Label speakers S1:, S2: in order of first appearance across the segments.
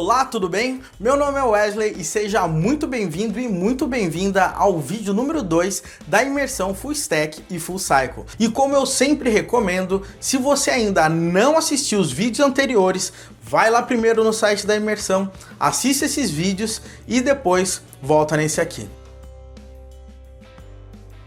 S1: Olá, tudo bem? Meu nome é Wesley e seja muito bem-vindo e muito bem-vinda ao vídeo número 2 da imersão Full Stack e Full Cycle. E como eu sempre recomendo, se você ainda não assistiu os vídeos anteriores, vai lá primeiro no site da imersão, assista esses vídeos e depois volta nesse aqui.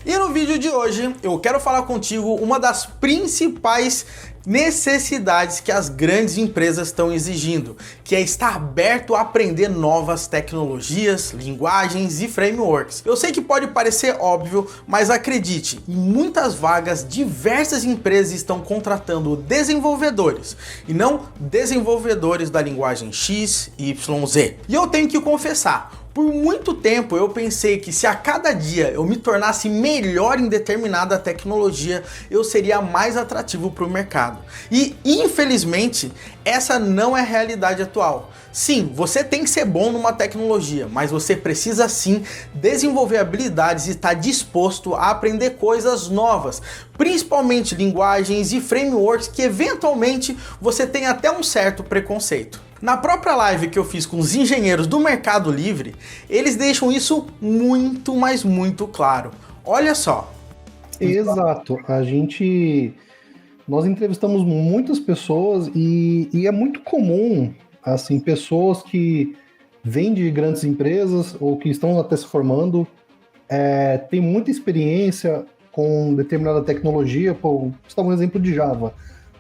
S1: E no vídeo de hoje eu quero falar contigo uma das principais necessidades que as grandes empresas estão exigindo, que é estar aberto a aprender novas tecnologias, linguagens e frameworks. Eu sei que pode parecer óbvio, mas acredite, em muitas vagas diversas empresas estão contratando desenvolvedores e não desenvolvedores da linguagem X, Y, Z. E eu tenho que confessar, por muito tempo eu pensei que se a cada dia eu me tornasse melhor em determinada tecnologia, eu seria mais atrativo para o mercado. E infelizmente, essa não é a realidade atual. Sim, você tem que ser bom numa tecnologia, mas você precisa sim desenvolver habilidades e estar disposto a aprender coisas novas, principalmente linguagens e frameworks que eventualmente você tem até um certo preconceito. Na própria live que eu fiz com os engenheiros do Mercado Livre, eles deixam isso muito, mas muito claro. Olha só.
S2: Exato. Nós entrevistamos muitas pessoas e é muito comum, assim, pessoas que vêm de grandes empresas ou que estão até se formando, têm muita experiência com determinada tecnologia. Vou citar um exemplo de Java.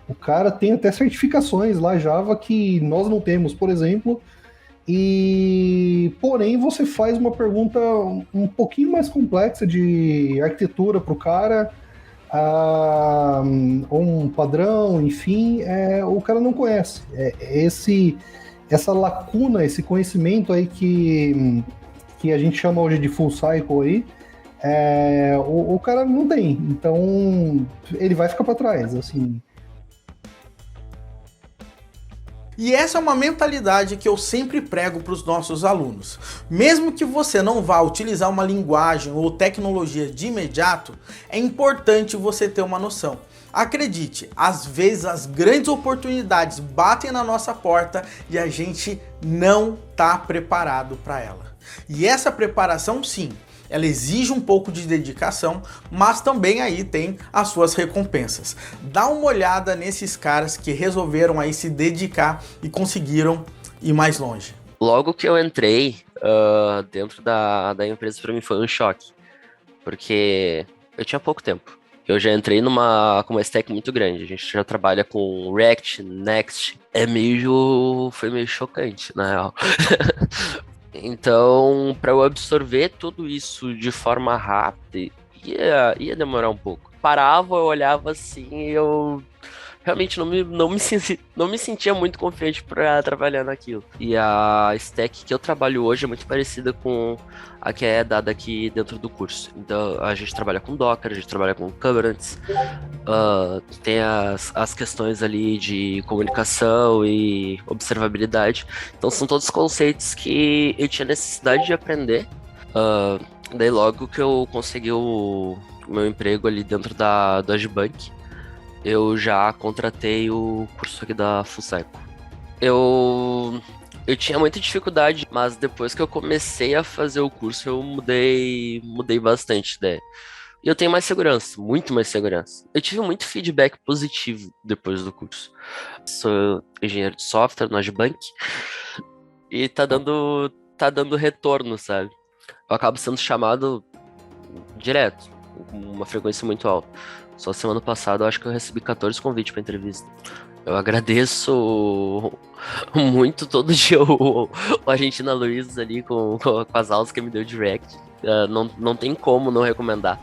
S2: O cara tem até certificações lá Java que nós não temos, por exemplo, porém você faz uma pergunta um pouquinho mais complexa de arquitetura para o cara, um padrão, enfim, o cara não conhece. Essa lacuna, esse conhecimento aí que a gente chama hoje de full cycle aí, o cara não tem, então ele vai ficar para trás, assim.
S1: E essa é uma mentalidade que eu sempre prego para os nossos alunos. Mesmo que você não vá utilizar uma linguagem ou tecnologia de imediato, é importante você ter uma noção. Acredite, às vezes as grandes oportunidades batem na nossa porta e a gente não está preparado para ela. E essa preparação, sim, ela exige um pouco de dedicação, mas também aí tem as suas recompensas. Dá uma olhada nesses caras que resolveram aí se dedicar e conseguiram ir mais longe.
S3: Logo que eu entrei dentro da empresa, para mim foi um choque, porque eu tinha pouco tempo. Eu já entrei com uma stack muito grande. A gente já trabalha com React, Next. Foi meio chocante, na real. Então, para eu absorver tudo isso de forma rápida, ia demorar um pouco. Parava, eu olhava assim e eu realmente não me sentia muito confiante para trabalhar naquilo. E a stack que eu trabalho hoje é muito parecida com a que é dada aqui dentro do curso. Então, a gente trabalha com Docker, a gente trabalha com Kubernetes, tem as questões ali de comunicação e observabilidade. Então, são todos conceitos que eu tinha necessidade de aprender. Daí, logo que eu consegui o meu emprego ali dentro da Agibank, eu já contratei o curso aqui da Full Cycle. Eu tinha muita dificuldade, mas depois que eu comecei a fazer o curso, eu mudei bastante de ideia. E eu tenho mais segurança, muito mais segurança. Eu tive muito feedback positivo depois do curso. Sou engenheiro de software no Agibank e tá dando retorno, sabe? Eu acabo sendo chamado direto, com uma frequência muito alta. Só semana passada eu acho que eu recebi 14 convites para entrevista. Eu agradeço muito todo dia o Argentina Luiz ali com as aulas que me deu de React. Não tem como não recomendar.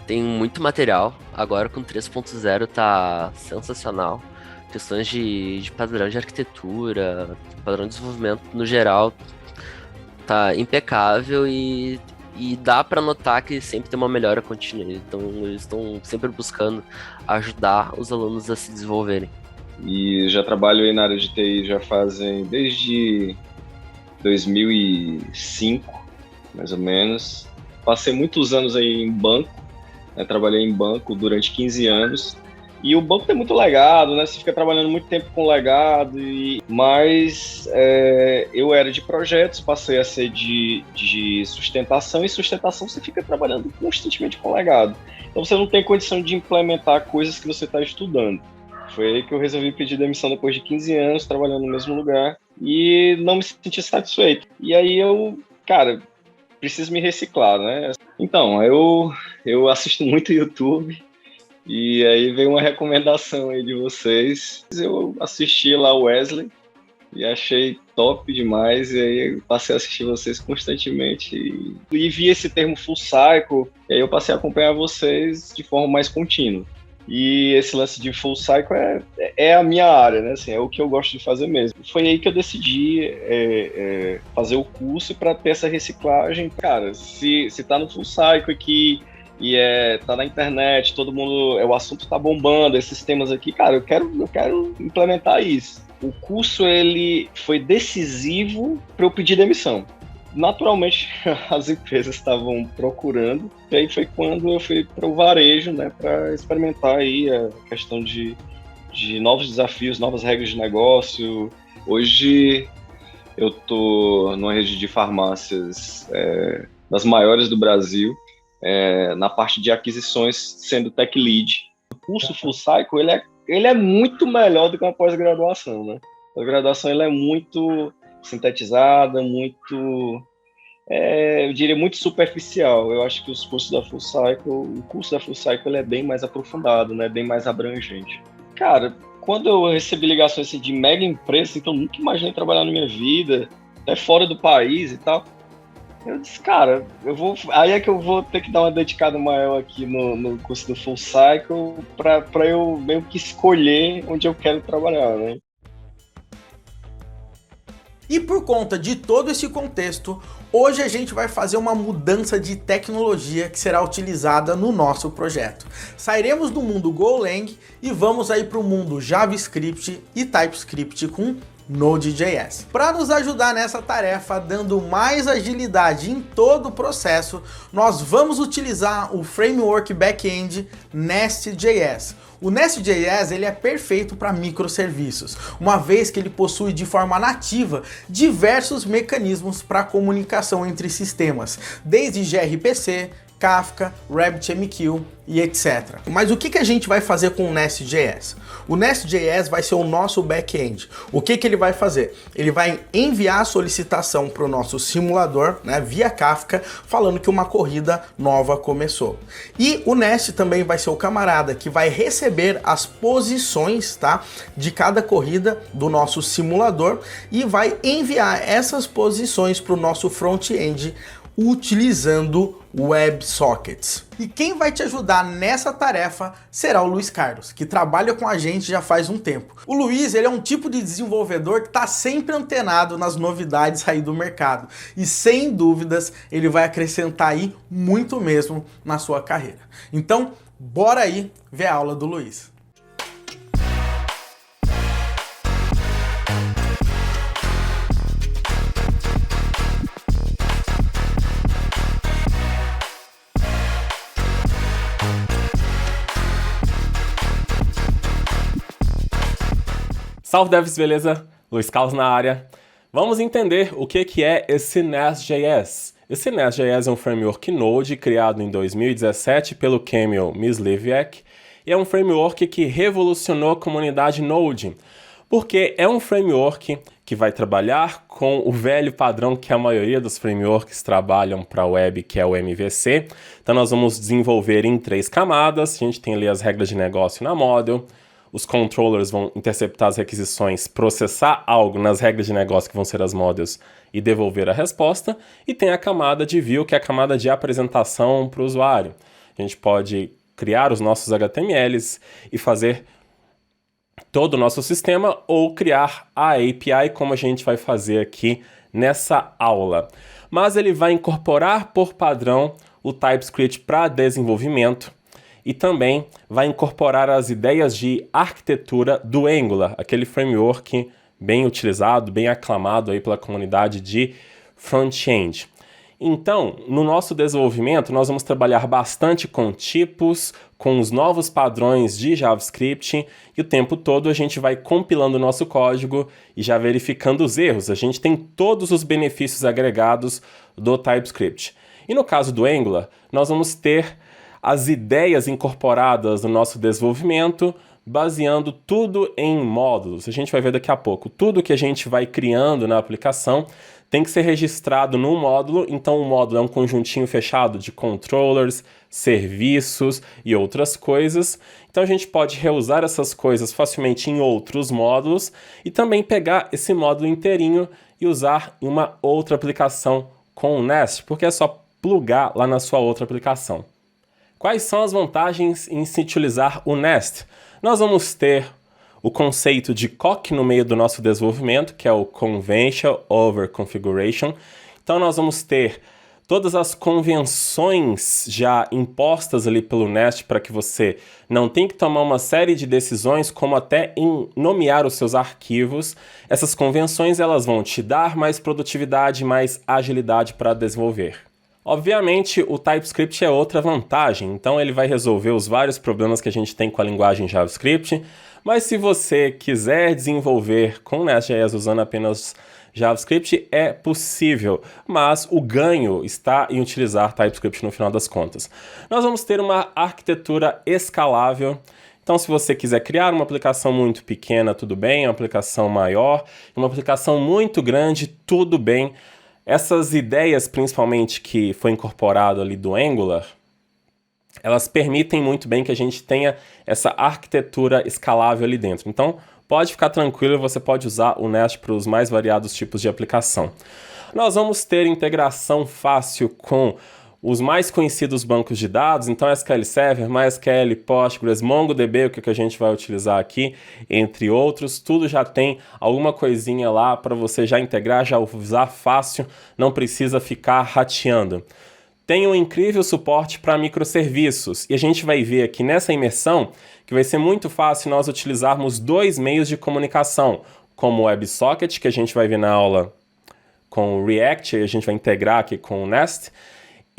S3: Tem muito material. Agora com 3.0 tá sensacional. Questões de padrão de arquitetura, padrão de desenvolvimento no geral, tá impecável e dá para notar que sempre tem uma melhora contínua. Então eles estão sempre buscando ajudar os alunos a se desenvolverem.
S4: E já trabalho aí na área de TI já fazem desde 2005, mais ou menos. Passei muitos anos aí em banco, trabalhei em banco durante 15 anos E o banco tem muito legado, né? Você fica trabalhando muito tempo com legado, mas eu era de projetos, passei a ser de sustentação, e sustentação você fica trabalhando constantemente com legado. Então você não tem condição de implementar coisas que você está estudando. Foi aí que eu resolvi pedir demissão depois de 15 anos, trabalhando no mesmo lugar, e não me senti satisfeito. E aí cara, preciso me reciclar, né? Então, eu assisto muito YouTube, e aí veio uma recomendação aí de vocês. Eu assisti lá o Wesley e achei top demais, e aí eu passei a assistir vocês constantemente e vi esse termo full cycle, e aí eu passei a acompanhar vocês de forma mais contínua. E esse lance de full cycle é a minha área, né? Assim, é o que eu gosto de fazer mesmo. Foi aí que eu decidi fazer o curso para ter essa reciclagem. Cara, se tá no full cycle aqui e tá na internet, todo mundo, o assunto tá bombando, esses temas aqui, cara, eu quero implementar isso. O curso, ele foi decisivo para eu pedir demissão. Naturalmente, as empresas estavam procurando, e aí foi quando eu fui para o varejo, né, para experimentar aí a questão de novos desafios, novas regras de negócio. Hoje eu tô numa rede de farmácias das maiores do Brasil, na parte de aquisições, sendo tech lead. O curso Full Cycle, ele é muito melhor do que uma pós-graduação, né? A pós-graduação, ele é muito sintetizada, muito, eu diria, muito superficial. Eu acho que o curso da Full Cycle ele é bem mais aprofundado, né? Bem mais abrangente. Cara, quando eu recebi ligações assim, de mega empresas, então eu nunca imaginei trabalhar na minha vida, até fora do país e tal, eu disse, cara, aí é que eu vou ter que dar uma dedicada maior aqui no curso do Full Cycle para eu meio que escolher onde eu quero trabalhar, né?
S1: E por conta de todo esse contexto, hoje a gente vai fazer uma mudança de tecnologia que será utilizada no nosso projeto. Sairemos do mundo Golang e vamos aí para o mundo JavaScript e TypeScript com Node.js. Para nos ajudar nessa tarefa, dando mais agilidade em todo o processo, nós vamos utilizar o framework back-end Nest.js. O Nest.js ele é perfeito para microserviços, uma vez que ele possui de forma nativa diversos mecanismos para comunicação entre sistemas, desde gRPC, Kafka, RabbitMQ e etc. Mas o que a gente vai fazer com o Nest.js? O Nest.js vai ser o nosso back-end. O que ele vai fazer? Ele vai enviar a solicitação para o nosso simulador, né, via Kafka, falando que uma corrida nova começou. E o Nest também vai ser o camarada que vai receber as posições, tá, de cada corrida do nosso simulador e vai enviar essas posições para o nosso front-end utilizando WebSockets. E quem vai te ajudar nessa tarefa será o Luiz Carlos, que trabalha com a gente já faz um tempo. O Luiz, ele é um tipo de desenvolvedor que está sempre antenado nas novidades aí do mercado. E sem dúvidas, ele vai acrescentar aí muito mesmo na sua carreira. Então, bora aí ver a aula do Luiz.
S5: Salve devs, beleza? Luiz Carlos na área. Vamos entender o que é esse Nest.js. Esse Nest.js é um framework Node criado em 2017 pelo Kamil Myslivyak e é um framework que revolucionou a comunidade Node, porque é um framework que vai trabalhar com o velho padrão que a maioria dos frameworks trabalham para a web, que é o MVC. Então nós vamos desenvolver em 3 camadas. A gente tem ali as regras de negócio na model. Os controllers vão interceptar as requisições, processar algo nas regras de negócio que vão ser as models e devolver a resposta. E tem a camada de view, que é a camada de apresentação para o usuário. A gente pode criar os nossos HTMLs e fazer todo o nosso sistema ou criar a API, como a gente vai fazer aqui nessa aula. Mas ele vai incorporar por padrão o TypeScript para desenvolvimento. E também vai incorporar as ideias de arquitetura do Angular, aquele framework bem utilizado, bem aclamado aí pela comunidade de front-end. Então, no nosso desenvolvimento, nós vamos trabalhar bastante com tipos, com os novos padrões de JavaScript, e o tempo todo a gente vai compilando o nosso código e já verificando os erros. A gente tem todos os benefícios agregados do TypeScript. E no caso do Angular, nós vamos ter as ideias incorporadas no nosso desenvolvimento, baseando tudo em módulos. A gente vai ver daqui a pouco. Tudo que a gente vai criando na aplicação tem que ser registrado num módulo, então o módulo é um conjuntinho fechado de controllers, serviços e outras coisas. Então a gente pode reusar essas coisas facilmente em outros módulos e também pegar esse módulo inteirinho e usar em uma outra aplicação com o Nest, porque é só plugar lá na sua outra aplicação. Quais são as vantagens em se utilizar o Nest? Nós vamos ter o conceito de COC no meio do nosso desenvolvimento, que é o Convention Over Configuration. Então nós vamos ter todas as convenções já impostas ali pelo Nest para que você não tenha que tomar uma série de decisões, como até em nomear os seus arquivos. Essas convenções elas vão te dar mais produtividade, mais agilidade para desenvolver. Obviamente, o TypeScript é outra vantagem, então ele vai resolver os vários problemas que a gente tem com a linguagem JavaScript, mas se você quiser desenvolver com Nest.js usando apenas JavaScript, é possível, mas o ganho está em utilizar TypeScript no final das contas. Nós vamos ter uma arquitetura escalável. Então, se você quiser criar uma aplicação muito pequena, tudo bem, uma aplicação maior, uma aplicação muito grande, tudo bem. Essas ideias, principalmente, que foi incorporado ali do Angular, elas permitem muito bem que a gente tenha essa arquitetura escalável ali dentro. Então, pode ficar tranquilo, você pode usar o Nest para os mais variados tipos de aplicação. Nós vamos ter integração fácil com os mais conhecidos bancos de dados, então SQL Server, MySQL, Postgres, MongoDB, o que a gente vai utilizar aqui, entre outros, tudo já tem alguma coisinha lá para você já integrar, já usar fácil, não precisa ficar rateando. Tem um incrível suporte para microserviços, e a gente vai ver aqui nessa imersão que vai ser muito fácil nós utilizarmos dois meios de comunicação, como o WebSocket, que a gente vai ver na aula com o React, e a gente vai integrar aqui com o Nest.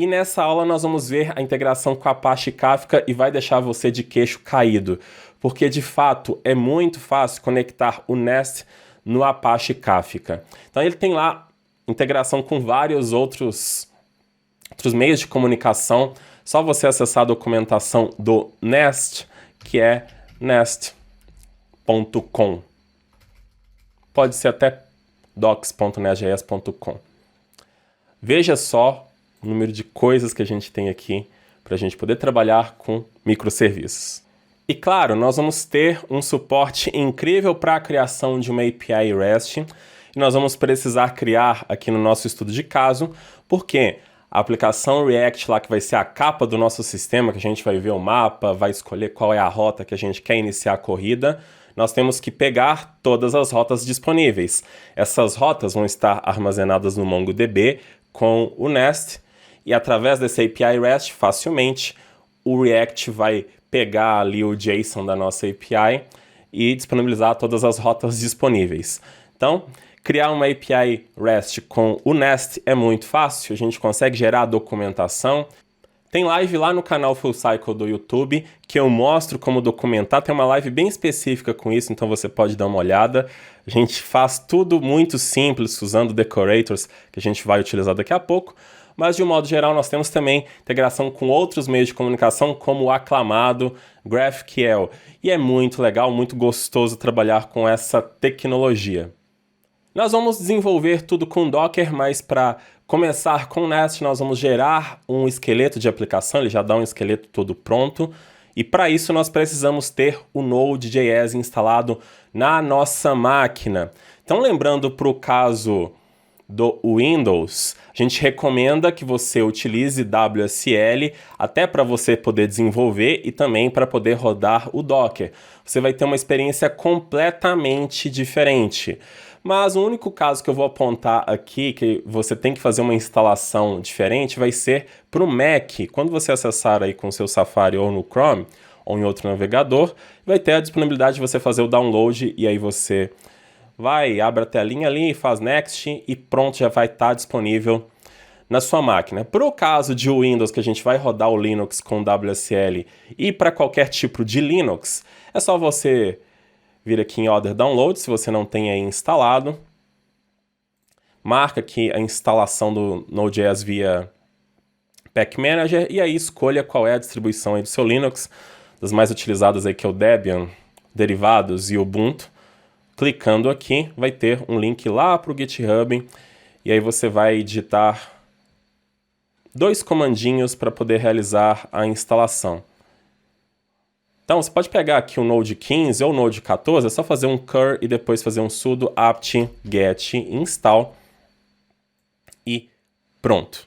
S5: E nessa aula nós vamos ver a integração com a Apache Kafka e vai deixar você de queixo caído, porque de fato é muito fácil conectar o Nest no Apache Kafka. Então ele tem lá integração com vários outros meios de comunicação, só você acessar a documentação do Nest, que é nest.com. Pode ser até docs.nestjs.com. Veja só o número de coisas que a gente tem aqui para a gente poder trabalhar com microserviços. E claro, nós vamos ter um suporte incrível para a criação de uma API REST, e nós vamos precisar criar aqui no nosso estudo de caso, porque a aplicação React lá, que vai ser a capa do nosso sistema, que a gente vai ver o mapa, vai escolher qual é a rota que a gente quer iniciar a corrida, nós temos que pegar todas as rotas disponíveis. Essas rotas vão estar armazenadas no MongoDB com o Nest, e através desse API REST, facilmente, o React vai pegar ali o JSON da nossa API e disponibilizar todas as rotas disponíveis. Então, criar uma API REST com o Nest é muito fácil, a gente consegue gerar documentação. Tem live lá no canal Full Cycle do YouTube que eu mostro como documentar, tem uma live bem específica com isso, então você pode dar uma olhada. A gente faz tudo muito simples, usando decorators, que a gente vai utilizar daqui a pouco. Mas, de um modo geral, nós temos também integração com outros meios de comunicação, como o aclamado GraphQL. E é muito legal, muito gostoso trabalhar com essa tecnologia. Nós vamos desenvolver tudo com Docker, mas para começar com o Nest, nós vamos gerar um esqueleto de aplicação, ele já dá um esqueleto todo pronto. E para isso nós precisamos ter o Node.js instalado na nossa máquina. Então, lembrando para o caso do Windows, a gente recomenda que você utilize WSL até para você poder desenvolver e também para poder rodar o Docker. Você vai ter uma experiência completamente diferente. Mas o único caso que eu vou apontar aqui, que você tem que fazer uma instalação diferente, vai ser para o Mac. Quando você acessar aí com o seu Safari ou no Chrome, ou em outro navegador, vai ter a disponibilidade de você fazer o download e aí você vai, abre a telinha ali, faz Next e pronto, já vai estar disponível na sua máquina. Para o caso de Windows, que a gente vai rodar o Linux com WSL, e para qualquer tipo de Linux, é só você vir aqui em Other Download, se você não tem aí instalado. Marca aqui a instalação do Node.js via Pack Manager e aí escolha qual é a distribuição aí do seu Linux. Das mais utilizadas aí que é o Debian, derivados e Ubuntu. Clicando aqui, vai ter um link lá para o GitHub e aí você vai digitar 2 comandinhos para poder realizar a instalação. Então, você pode pegar aqui o Node 15 ou o Node 14, é só fazer um cur e depois fazer um sudo apt get install e pronto.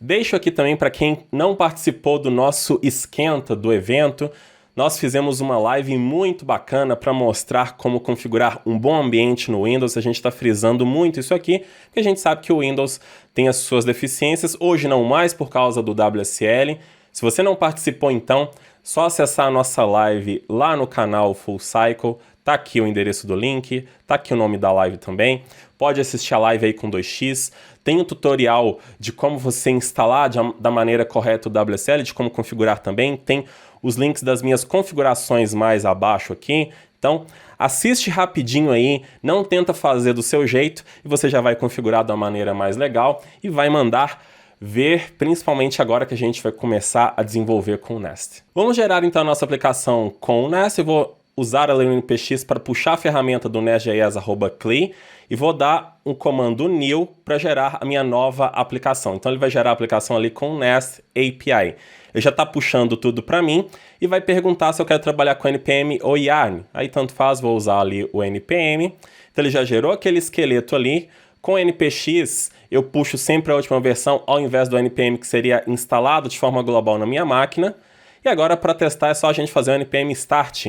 S5: Deixo aqui também para quem não participou do nosso esquenta do evento, nós fizemos uma live muito bacana para mostrar como configurar um bom ambiente no Windows. A gente está frisando muito isso aqui, porque a gente sabe que o Windows tem as suas deficiências, hoje não mais por causa do WSL. Se você não participou então, só acessar a nossa live lá no canal Full Cycle, tá aqui o endereço do link, tá aqui o nome da live também. Pode assistir a live aí com 2x. Tem um tutorial de como você instalar da maneira correta o WSL, de como configurar também. Tem os links das minhas configurações mais abaixo aqui. Então, assiste rapidinho aí, não tenta fazer do seu jeito e você já vai configurar da maneira mais legal e vai mandar ver, principalmente agora que a gente vai começar a desenvolver com o Nest. Vamos gerar então a nossa aplicação com o Nest. Eu vou usar a npx para puxar a ferramenta do nestjs@cli e vou dar um comando new para gerar a minha nova aplicação. Então ele vai gerar a aplicação ali com o Nest API. Ele já está puxando tudo para mim e vai perguntar se eu quero trabalhar com NPM ou Yarn. Aí tanto faz, vou usar ali o NPM. Então ele já gerou aquele esqueleto ali. Com o npx, eu puxo sempre a última versão ao invés do npm que seria instalado de forma global na minha máquina. E agora para testar é só a gente fazer o npm start.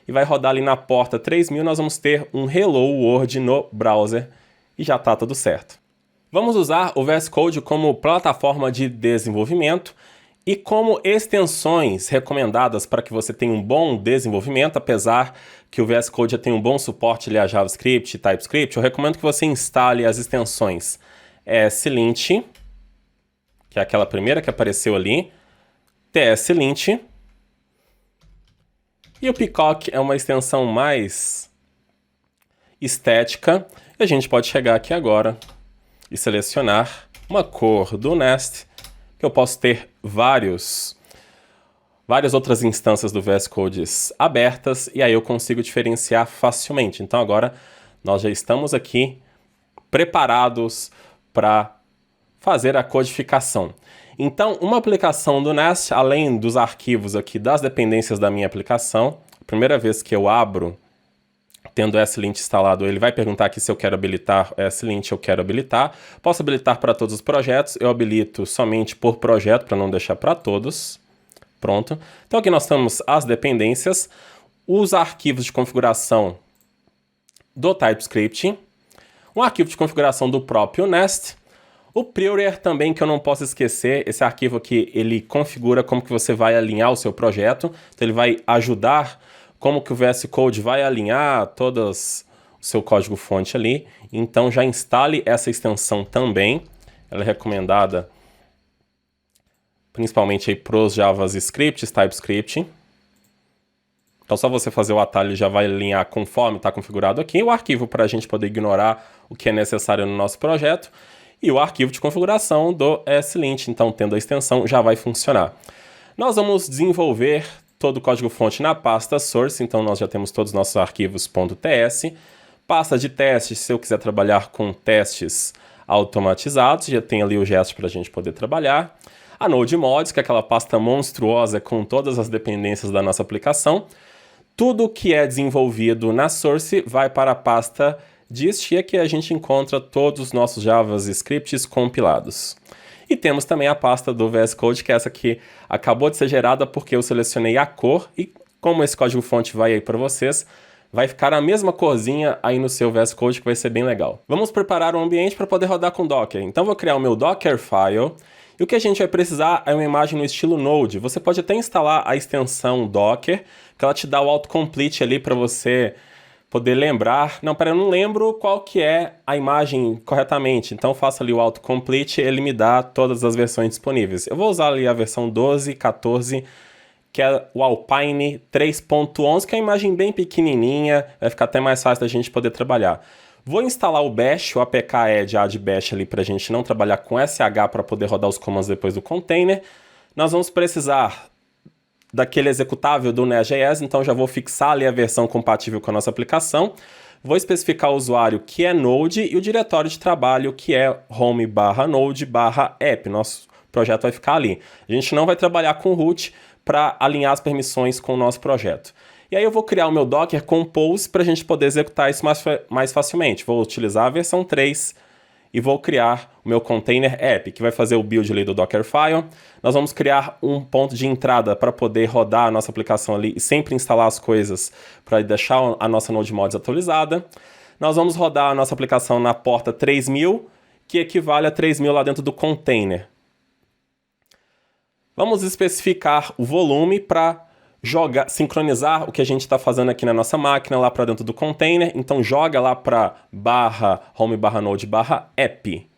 S5: E vai rodar ali na porta 3000, nós vamos ter um Hello World no browser e já está tudo certo. Vamos usar o VS Code como plataforma de desenvolvimento e como extensões recomendadas para que você tenha um bom desenvolvimento, apesar que o VS Code já tem um bom suporte ali a JavaScript e TypeScript, eu recomendo que você instale as extensões ESLint, que é aquela primeira que apareceu ali, TSLint, e o Peacock é uma extensão mais estética. E a gente pode chegar aqui agora e selecionar uma cor do Nest, que eu posso ter várias outras instâncias do VS Code abertas, e aí eu consigo diferenciar facilmente. Então agora nós já estamos aqui preparados para fazer a codificação. Então, uma aplicação do Nest, além dos arquivos aqui das dependências da minha aplicação, a primeira vez que eu abro, tendo o ESLint instalado, ele vai perguntar aqui se eu quero habilitar o ESLint, eu quero habilitar. Posso habilitar para todos os projetos, eu habilito somente por projeto, para não deixar para todos. Pronto. Então aqui nós temos as dependências, os arquivos de configuração do TypeScript, um arquivo de configuração do próprio Nest, o Prior também, que eu não posso esquecer, esse arquivo aqui, ele configura como que você vai alinhar o seu projeto, então ele vai ajudar como que o VS Code vai alinhar todo o seu código-fonte ali, então já instale essa extensão também, ela é recomendada principalmente para os JavaScript, TypeScript. Então só você fazer o atalho já vai alinhar conforme está configurado aqui, o arquivo para a gente poder ignorar o que é necessário no nosso projeto, e o arquivo de configuração do ESLint, então tendo a extensão já vai funcionar. Nós vamos desenvolver todo o código-fonte na pasta source, então nós já temos todos os nossos arquivos .ts, pasta de testes, se eu quiser trabalhar com testes automatizados, já tem ali o gesto para a gente poder trabalhar. A Node Mods, que é aquela pasta monstruosa com todas as dependências da nossa aplicação. Tudo que é desenvolvido na source vai para a pasta dist, e aqui a gente encontra todos os nossos JavaScripts compilados. E temos também a pasta do VS Code, que é essa que acabou de ser gerada porque eu selecionei a cor, e como esse código-fonte vai aí para vocês, vai ficar a mesma corzinha aí no seu VS Code, que vai ser bem legal. Vamos preparar um ambiente para poder rodar com Docker. Então vou criar o meu Dockerfile, e o que a gente vai precisar é uma imagem no estilo Node. Você pode até instalar a extensão Docker, que ela te dá o autocomplete ali para você poder lembrar. Não, pera, eu não lembro qual que é a imagem corretamente. Então faço ali o autocomplete e ele me dá todas as versões disponíveis. Eu vou usar ali a versão 12, 14, que é o Alpine 3.11, que é uma imagem bem pequenininha, vai ficar até mais fácil da gente poder trabalhar. Vou instalar o Bash, o APK-Ed Add Bash ali para a gente não trabalhar com SH para poder rodar os comandos depois do container. Nós vamos precisar daquele executável do Nest.js, então já vou fixar ali a versão compatível com a nossa aplicação. Vou especificar o usuário que é Node e o diretório de trabalho que é home/node/app. Nosso projeto vai ficar ali. A gente não vai trabalhar com root para alinhar as permissões com o nosso projeto. E aí eu vou criar o meu Docker Compose para a gente poder executar isso mais facilmente. Vou utilizar a versão 3 e vou criar o meu container app, que vai fazer o build ali do Dockerfile. Nós vamos criar um ponto de entrada para poder rodar a nossa aplicação ali e sempre instalar as coisas para deixar a nossa Node Mods atualizada. Nós vamos rodar a nossa aplicação na porta 3000, que equivale a 3000 lá dentro do container. Vamos especificar o volume para sincronizar o que a gente está fazendo aqui na nossa máquina lá para dentro do container. Então joga lá para /home/node/app.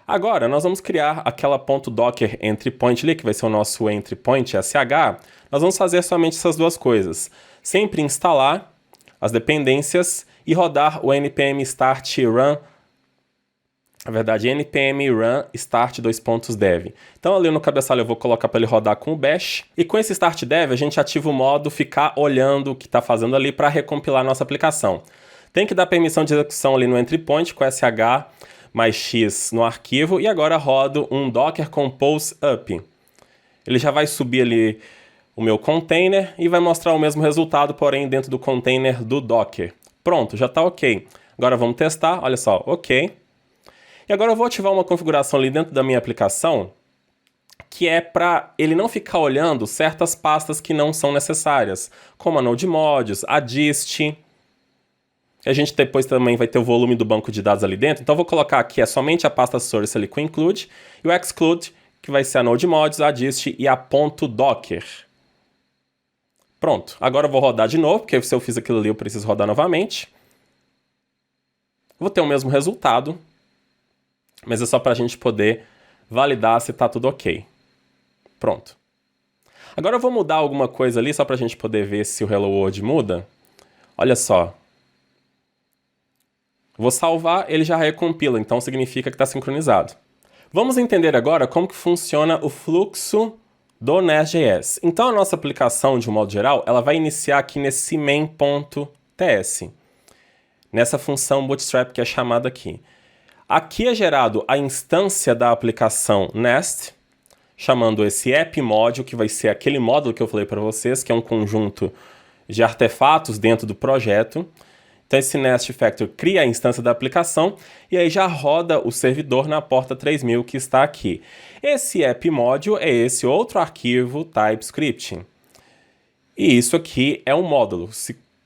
S5: Agora nós vamos criar aquela .docker entry point ali, que vai ser o nosso entry point SH. Nós vamos fazer somente essas duas coisas. Sempre instalar as dependências e rodar o npm start run. Na verdade, npm run start _dev. Então ali no cabeçalho eu vou colocar para ele rodar com o bash. E com esse start dev a gente ativa o modo ficar olhando o que está fazendo ali para recompilar a nossa aplicação. Tem que dar permissão de execução ali no entry point com sh mais x no arquivo. E agora rodo um docker compose up. Ele já vai subir ali o meu container e vai mostrar o mesmo resultado, porém dentro do container do Docker. Pronto, já está ok. Agora vamos testar, olha só, ok. E agora eu vou ativar uma configuração ali dentro da minha aplicação, que é para ele não ficar olhando certas pastas que não são necessárias, como a Node Mods, a dist. A gente depois também vai ter o volume do banco de dados ali dentro, então eu vou colocar aqui somente a pasta source ali com include, e o exclude, que vai ser a Node Mods, a dist e a .docker. Pronto, agora eu vou rodar de novo, porque se eu fiz aquilo ali eu preciso rodar novamente. Vou ter o mesmo resultado, mas é só para a gente poder validar se está tudo ok. Pronto. Agora eu vou mudar alguma coisa ali, só para a gente poder ver se o Hello World muda. Olha só. Vou salvar, ele já recompila, então significa que está sincronizado. Vamos entender agora como que funciona o fluxo do Nest.js. Então a nossa aplicação, de um modo geral, ela vai iniciar aqui nesse main.ts, nessa função bootstrap que é chamada aqui. Aqui é gerado a instância da aplicação Nest, chamando esse app module, que vai ser aquele módulo que eu falei para vocês, que é um conjunto de artefatos dentro do projeto. Então esse Nest Factor cria a instância da aplicação e aí já roda o servidor na porta 3000 que está aqui. Esse app module é esse outro arquivo TypeScript. E isso aqui é um módulo.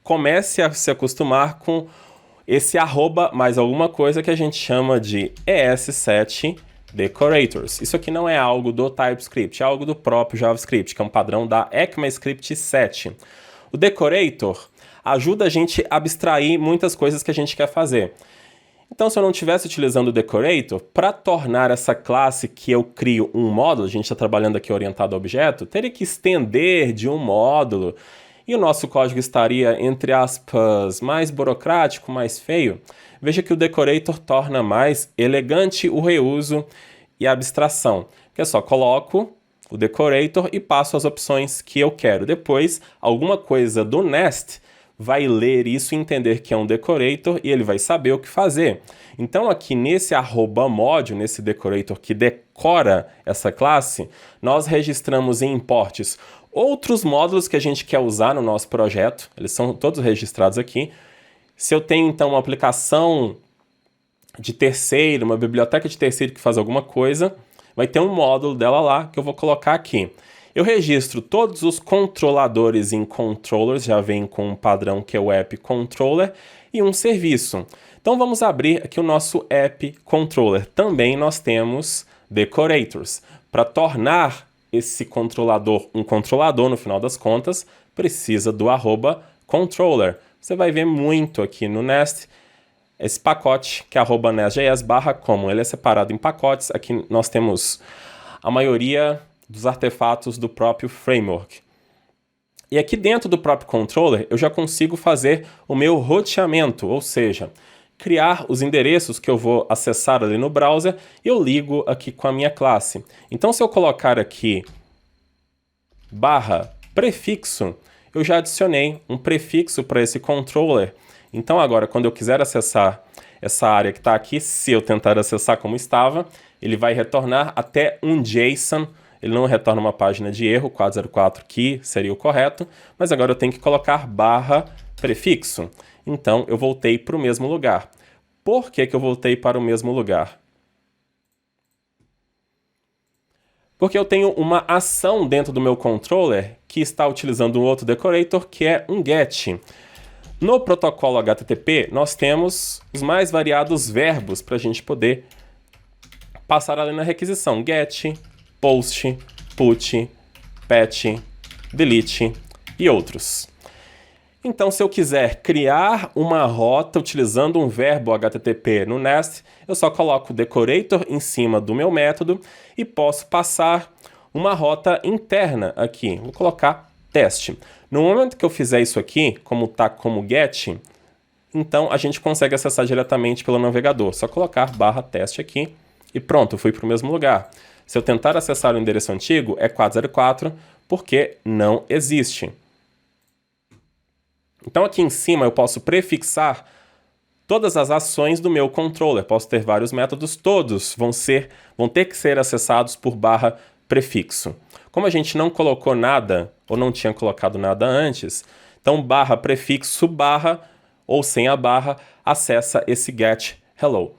S5: Comece a se acostumar com esse arroba mais alguma coisa que a gente chama de ES7 Decorators. Isso aqui não é algo do TypeScript, é algo do próprio JavaScript, que é um padrão da ECMAScript 7. O Decorator ajuda a gente a abstrair muitas coisas que a gente quer fazer. Então, se eu não estivesse utilizando o Decorator, para tornar essa classe que eu crio um módulo, a gente está trabalhando aqui orientado a objeto, teria que estender de um módulo e o nosso código estaria, entre aspas, mais burocrático, mais feio. Veja que o Decorator torna mais elegante o reuso e a abstração. Que é só coloco o Decorator e passo as opções que eu quero. Depois, alguma coisa do Nest vai ler isso e entender que é um decorator e ele vai saber o que fazer. Então aqui nesse @module, nesse decorator que decora essa classe, nós registramos em imports outros módulos que a gente quer usar no nosso projeto. Eles são todos registrados aqui. Se eu tenho então uma aplicação de terceiro, uma biblioteca de terceiro que faz alguma coisa, vai ter um módulo dela lá que eu vou colocar aqui. Eu registro todos os controladores em controllers, já vem com um padrão que é o app controller, e um serviço. Então vamos abrir aqui o nosso app controller. Também nós temos decorators. Para tornar esse controlador um controlador, no final das contas, precisa do @controller. você vai ver muito aqui no Nest esse pacote que é @nest.js/common. Ele é separado em pacotes. Aqui nós temos a maioria dos artefatos do próprio framework. E aqui dentro do próprio controller eu já consigo fazer o meu roteamento, ou seja, criar os endereços que eu vou acessar ali no browser e eu ligo aqui com a minha classe. Então se eu colocar aqui /prefixo, eu já adicionei um prefixo para esse controller. Então agora, quando eu quiser acessar essa área que está aqui, se eu tentar acessar como estava, ele vai retornar até um JSON. Ele não retorna uma página de erro, 404 que seria o correto, mas agora eu tenho que colocar /prefixo. Então eu voltei para o mesmo lugar. Por que eu voltei para o mesmo lugar? Porque eu tenho uma ação dentro do meu controller que está utilizando um outro decorator, que é um GET. No protocolo HTTP, nós temos os mais variados verbos para a gente poder passar ali na requisição. GET, POST, PUT, PATCH, DELETE e outros. Então, se eu quiser criar uma rota utilizando um verbo HTTP no Nest, eu só coloco o decorator em cima do meu método e posso passar uma rota interna aqui. Vou colocar teste. No momento que eu fizer isso aqui, como está como get, então a gente consegue acessar diretamente pelo navegador. Só colocar /teste aqui e pronto, fui para o mesmo lugar. Se eu tentar acessar o endereço antigo, é 404, porque não existe. Então aqui em cima eu posso prefixar todas as ações do meu controller. Posso ter vários métodos, todos vão ter que ser acessados por /prefixo. Como a gente não colocou nada, ou não tinha colocado nada antes, então /prefixo ou sem a barra, acessa esse get hello.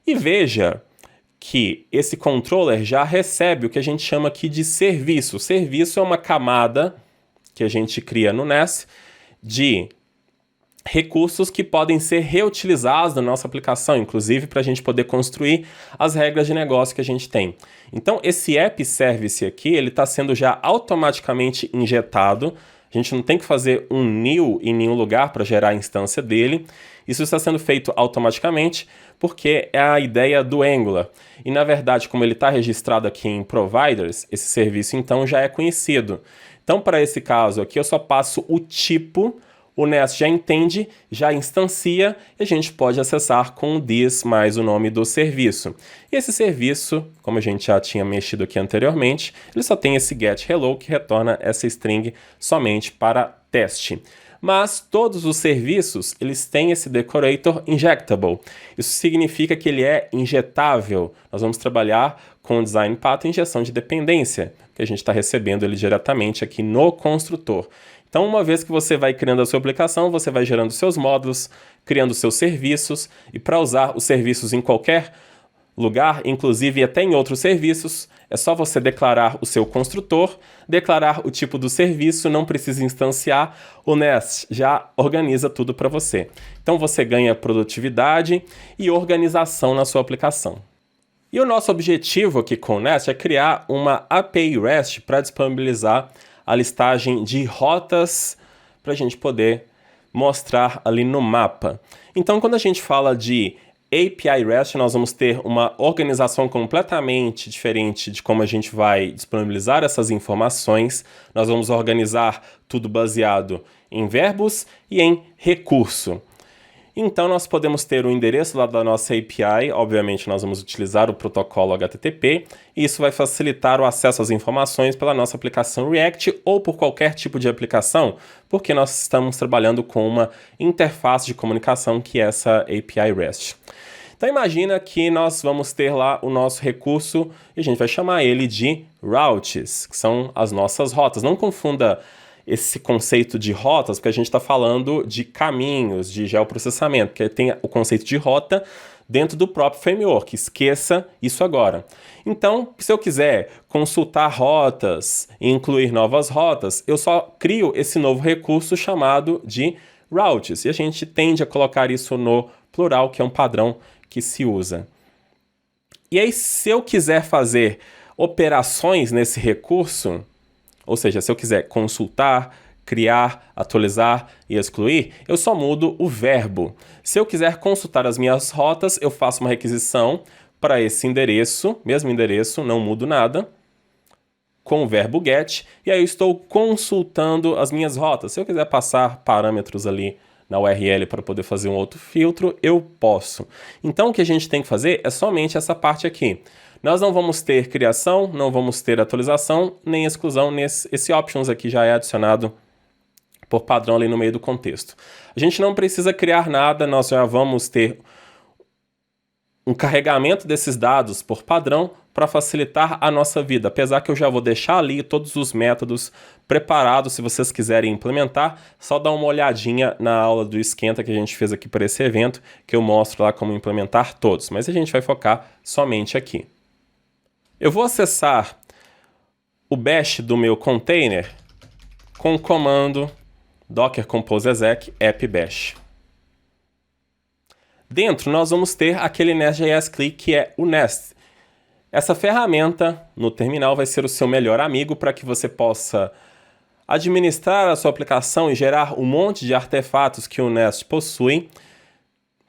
S5: E veja que esse controller já recebe o que a gente chama aqui de serviço. O serviço é uma camada que a gente cria no Nest de recursos que podem ser reutilizados na nossa aplicação, inclusive para a gente poder construir as regras de negócio que a gente tem. Então, esse app service aqui, ele está sendo já automaticamente injetado. A gente não tem que fazer um new em nenhum lugar para gerar a instância dele. Isso está sendo feito automaticamente porque é a ideia do Angular. E, na verdade, como ele está registrado aqui em Providers, esse serviço, então, já é conhecido. Então, para esse caso aqui, eu só passo o tipo, o Nest já entende, já instancia, e a gente pode acessar com o this mais o nome do serviço. E esse serviço, como a gente já tinha mexido aqui anteriormente, ele só tem esse get hello que retorna essa string somente para teste. Mas todos os serviços, eles têm esse decorator injectable. Isso significa que ele é injetável. Nós vamos trabalhar com o design path e injeção de dependência, que a gente está recebendo ele diretamente aqui no construtor. Então, uma vez que você vai criando a sua aplicação, você vai gerando seus módulos, criando seus serviços, e para usar os serviços em qualquer lugar, inclusive até em outros serviços, é só você declarar o seu construtor, declarar o tipo do serviço, não precisa instanciar, o Nest já organiza tudo para você. Então você ganha produtividade e organização na sua aplicação. E o nosso objetivo aqui com o Nest é criar uma API REST para disponibilizar a listagem de rotas para a gente poder mostrar ali no mapa. Então, quando a gente fala de API REST, nós vamos ter uma organização completamente diferente de como a gente vai disponibilizar essas informações. Nós vamos organizar tudo baseado em verbos e em recurso. Então, nós podemos ter o endereço lá da nossa API. Obviamente, nós vamos utilizar o protocolo HTTP e isso vai facilitar o acesso às informações pela nossa aplicação React ou por qualquer tipo de aplicação, porque nós estamos trabalhando com uma interface de comunicação que é essa API REST. Então, imagina que nós vamos ter lá o nosso recurso e a gente vai chamar ele de routes, que são as nossas rotas. Não confunda esse conceito de rotas, porque a gente está falando de caminhos, de geoprocessamento, porque tem o conceito de rota dentro do próprio framework. Esqueça isso agora. Então, se eu quiser consultar rotas e incluir novas rotas, eu só crio esse novo recurso chamado de routes. E a gente tende a colocar isso no plural, que é um padrão que se usa. E aí, se eu quiser fazer operações nesse recurso, ou seja, se eu quiser consultar, criar, atualizar e excluir, eu só mudo o verbo. Se eu quiser consultar as minhas rotas, eu faço uma requisição para esse endereço, mesmo endereço, não mudo nada, com o verbo get, e aí eu estou consultando as minhas rotas. Se eu quiser passar parâmetros ali na URL para poder fazer um outro filtro, eu posso. Então o que a gente tem que fazer é somente essa parte aqui. Nós não vamos ter criação, não vamos ter atualização, nem exclusão. Esse options aqui já é adicionado por padrão ali no meio do contexto. A gente não precisa criar nada, nós já vamos ter um carregamento desses dados por padrão para facilitar a nossa vida, apesar que eu já vou deixar ali todos os métodos preparados, se vocês quiserem implementar, só dá uma olhadinha na aula do Esquenta que a gente fez aqui para esse evento, que eu mostro lá como implementar todos, mas a gente vai focar somente aqui. Eu vou acessar o bash do meu container com o comando docker compose exec app bash. Dentro nós vamos ter aquele Nest.js CLI que é o Nest. Essa ferramenta no terminal vai ser o seu melhor amigo para que você possa administrar a sua aplicação e gerar um monte de artefatos que o Nest possui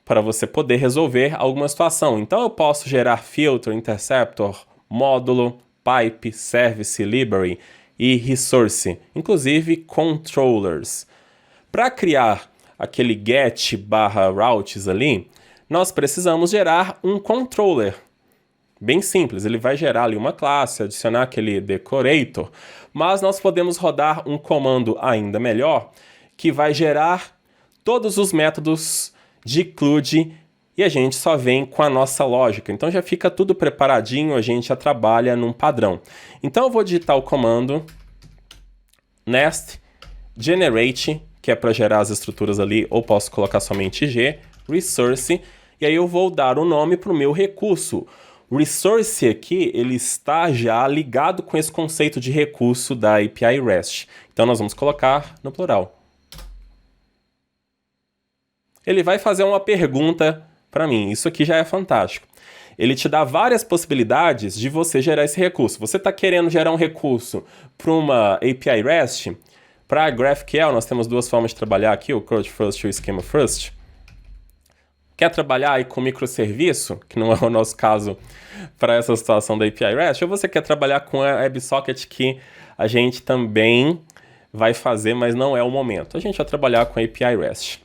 S5: para você poder resolver alguma situação. Então eu posso gerar filter, interceptor, módulo, pipe, service, library e resource, inclusive controllers. Para criar aquele get/routes ali, nós precisamos gerar um controller. Bem simples, ele vai gerar ali uma classe, adicionar aquele decorator, mas nós podemos rodar um comando ainda melhor, que vai gerar todos os métodos de include e a gente só vem com a nossa lógica. Então já fica tudo preparadinho, a gente já trabalha num padrão. Então eu vou digitar o comando nest generate, que é para gerar as estruturas ali, ou posso colocar somente G, resource, e aí eu vou dar o nome para o meu recurso. O resource aqui, ele está já ligado com esse conceito de recurso da API REST. Então nós vamos colocar no plural. Ele vai fazer uma pergunta para mim. Isso aqui já é fantástico. Ele te dá várias possibilidades de você gerar esse recurso. Você está querendo gerar um recurso para uma API REST? Para a GraphQL, nós temos duas formas de trabalhar aqui, o Code First e o Schema First. Quer trabalhar aí com microserviço, que não é o nosso caso para essa situação da API REST, ou você quer trabalhar com a WebSocket, que a gente também vai fazer, mas não é o momento. A gente vai trabalhar com a API REST.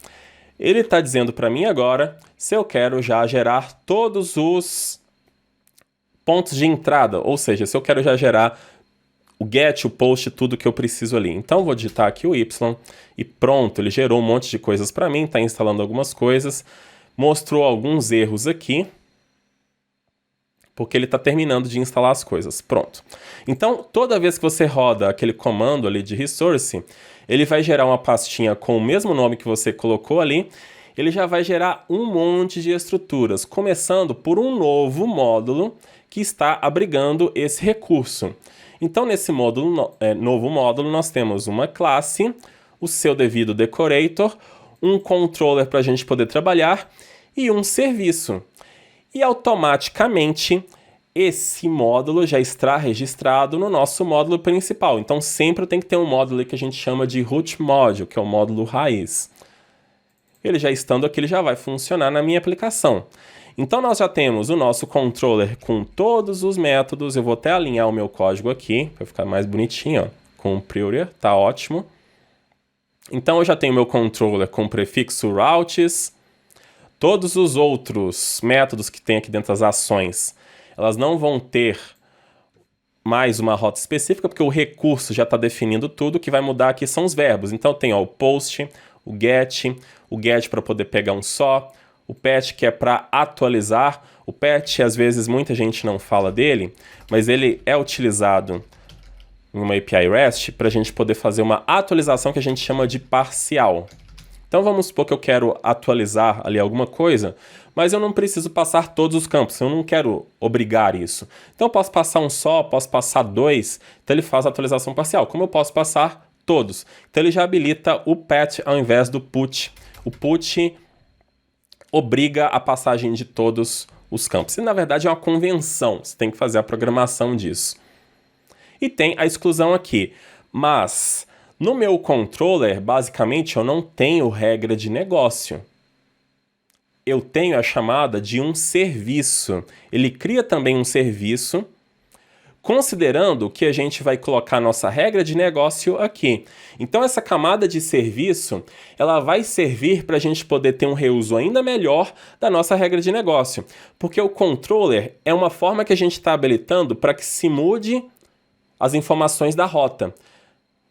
S5: Ele está dizendo para mim agora se eu quero já gerar todos os pontos de entrada, ou seja, se eu quero já gerar o get, o post, tudo que eu preciso ali. Então vou digitar aqui o Y e pronto, ele gerou um monte de coisas para mim, está instalando algumas coisas, mostrou alguns erros aqui, porque ele está terminando de instalar as coisas. Pronto. Então, toda vez que você roda aquele comando ali de resource, ele vai gerar uma pastinha com o mesmo nome que você colocou ali, ele já vai gerar um monte de estruturas, começando por um novo módulo que está abrigando esse recurso. Então, nesse novo módulo, nós temos uma classe, o seu devido decorator, um controller para a gente poder trabalhar e um serviço. E automaticamente esse módulo já está registrado no nosso módulo principal. Então sempre tem que ter um módulo que a gente chama de root module, que é o módulo raiz. Ele já estando aqui, ele já vai funcionar na minha aplicação. Então nós já temos o nosso controller com todos os métodos. Eu vou até alinhar o meu código aqui, para ficar mais bonitinho, ó, com o prior, tá ótimo. Então eu já tenho meu controller com o prefixo routes. Todos os outros métodos que tem aqui dentro das ações, elas não vão ter mais uma rota específica, porque o recurso já está definindo tudo. O que vai mudar aqui são os verbos. Então tem o post, o get para poder pegar um só, o patch que é para atualizar. O patch, às vezes, muita gente não fala dele, mas ele é utilizado em uma API REST para a gente poder fazer uma atualização que a gente chama de parcial. Então vamos supor que eu quero atualizar ali alguma coisa, mas eu não preciso passar todos os campos, eu não quero obrigar isso. Então eu posso passar um só, posso passar dois, então ele faz a atualização parcial. Como eu posso passar todos? Então ele já habilita o patch ao invés do put. O put obriga a passagem de todos os campos. E na verdade é uma convenção, você tem que fazer a programação disso. E tem a exclusão aqui, mas No meu controller, basicamente, eu não tenho regra de negócio. Eu tenho a chamada de um serviço. Ele cria também um serviço, considerando que a gente vai colocar nossa regra de negócio aqui. Então, essa camada de serviço, ela vai servir para a gente poder ter um reuso ainda melhor da nossa regra de negócio. Porque o controller é uma forma que a gente está habilitando para que se mude as informações da rota.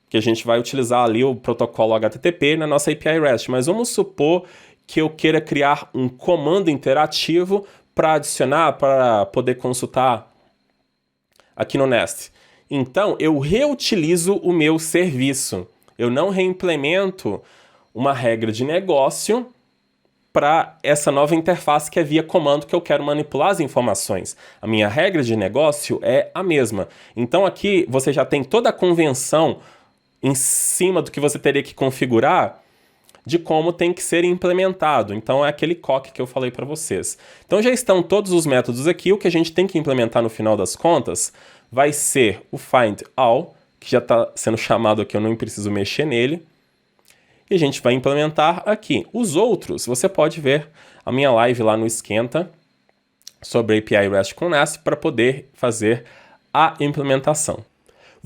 S5: Que a gente vai utilizar ali o protocolo HTTP na nossa API REST. Mas vamos supor que eu queira criar um comando interativo para adicionar, para poder consultar aqui no Nest. Então, eu reutilizo o meu serviço. Eu não reimplemento uma regra de negócio para essa nova interface que é via comando que eu quero manipular as informações. A minha regra de negócio é a mesma. Então, aqui você já tem toda a convenção em cima do que você teria que configurar de como tem que ser implementado. Então, é aquele COC que eu falei para vocês. Então, já estão todos os métodos aqui. O que a gente tem que implementar no final das contas vai ser o find all, que já está sendo chamado aqui, eu não preciso mexer nele. E a gente vai implementar aqui. Os outros, você pode ver a minha live lá no Esquenta sobre API REST com Nest para poder fazer a implementação.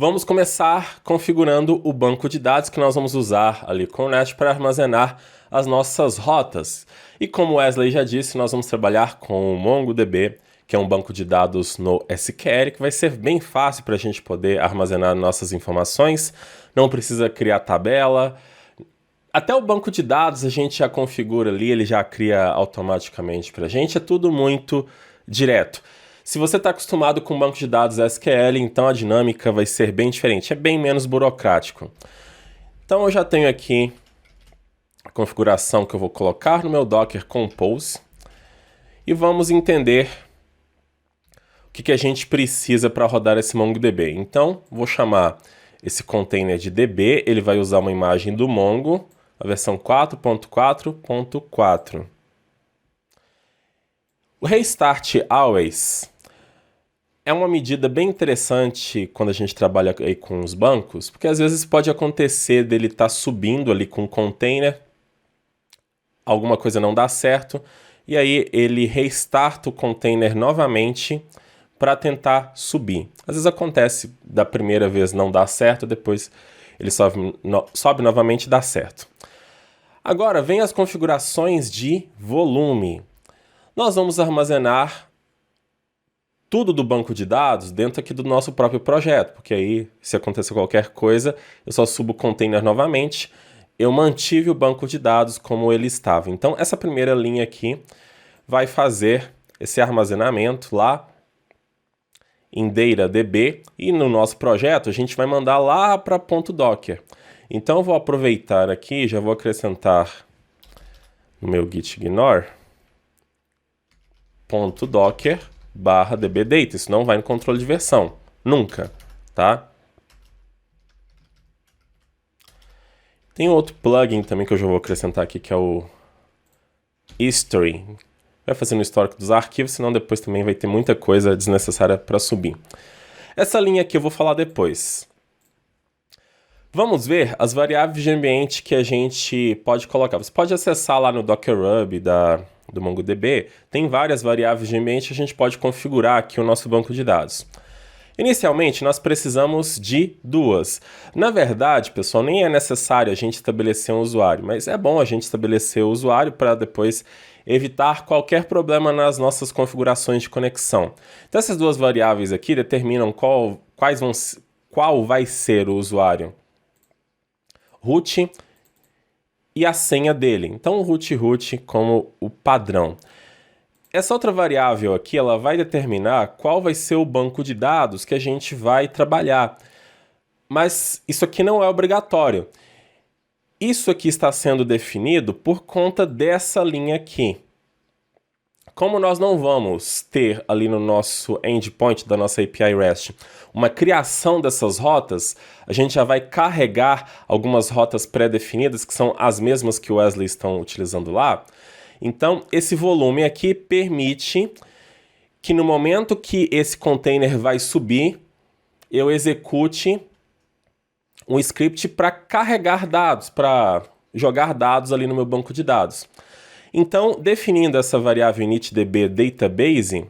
S5: Vamos começar configurando o banco de dados que nós vamos usar ali com o Nest para armazenar as nossas rotas. E como o Wesley já disse, nós vamos trabalhar com o MongoDB, que é um banco de dados no SQL, que vai ser bem fácil para a gente poder armazenar nossas informações. Não precisa criar tabela. Até o banco de dados a gente já configura ali, ele já cria automaticamente para a gente. É tudo muito direto. Se você está acostumado com banco de dados SQL, então a dinâmica vai ser bem diferente, é bem menos burocrático. Então eu já tenho aqui a configuração que eu vou colocar no meu Docker Compose e vamos entender o que a gente precisa para rodar esse MongoDB. Então vou chamar esse container de DB, ele vai usar uma imagem do Mongo, a versão 4.4.4. O restart always é uma medida bem interessante quando a gente trabalha aí com os bancos, porque às vezes pode acontecer dele estar subindo ali com o container, alguma coisa não dá certo, e aí ele restarta o container novamente para tentar subir. Às vezes acontece da primeira vez não dá certo, depois ele sobe novamente e dá certo. Agora vem as configurações de volume. Nós vamos armazenar tudo do banco de dados dentro aqui do nosso próprio projeto, porque aí, se acontecer qualquer coisa, eu só subo o container novamente, eu mantive o banco de dados como ele estava. Então, essa primeira linha aqui vai fazer esse armazenamento lá em DataDB, e no nosso projeto a gente vai mandar lá para .docker. Então, eu vou aproveitar aqui, já vou acrescentar no meu git ignore .docker /dbdata. Isso não vai no controle de versão. Nunca, tá? Tem outro plugin também que eu já vou acrescentar aqui, que é o History. Vai fazer no histórico dos arquivos, senão depois também vai ter muita coisa desnecessária para subir. Essa linha aqui eu vou falar depois. Vamos ver as variáveis de ambiente que a gente pode colocar. Você pode acessar lá no Docker Hub do MongoDB, tem várias variáveis de ambiente, a gente pode configurar aqui o nosso banco de dados. Inicialmente, nós precisamos de duas. Na verdade, pessoal, nem é necessário a gente estabelecer um usuário, mas é bom a gente estabelecer o usuário para depois evitar qualquer problema nas nossas configurações de conexão. Então, essas duas variáveis aqui determinam qual vai ser o usuário root e a senha dele. Então, o root como o padrão. Essa outra variável aqui, ela vai determinar qual vai ser o banco de dados que a gente vai trabalhar. Mas isso aqui não é obrigatório. Isso aqui está sendo definido por conta dessa linha aqui. Como nós não vamos ter ali no nosso endpoint da nossa API REST uma criação dessas rotas, a gente já vai carregar algumas rotas pré-definidas, que são as mesmas que o Wesley estão utilizando lá. Então, esse volume aqui permite que no momento que esse container vai subir, eu execute um script para carregar dados, para jogar dados ali no meu banco de dados. Então, definindo essa variável initDB database,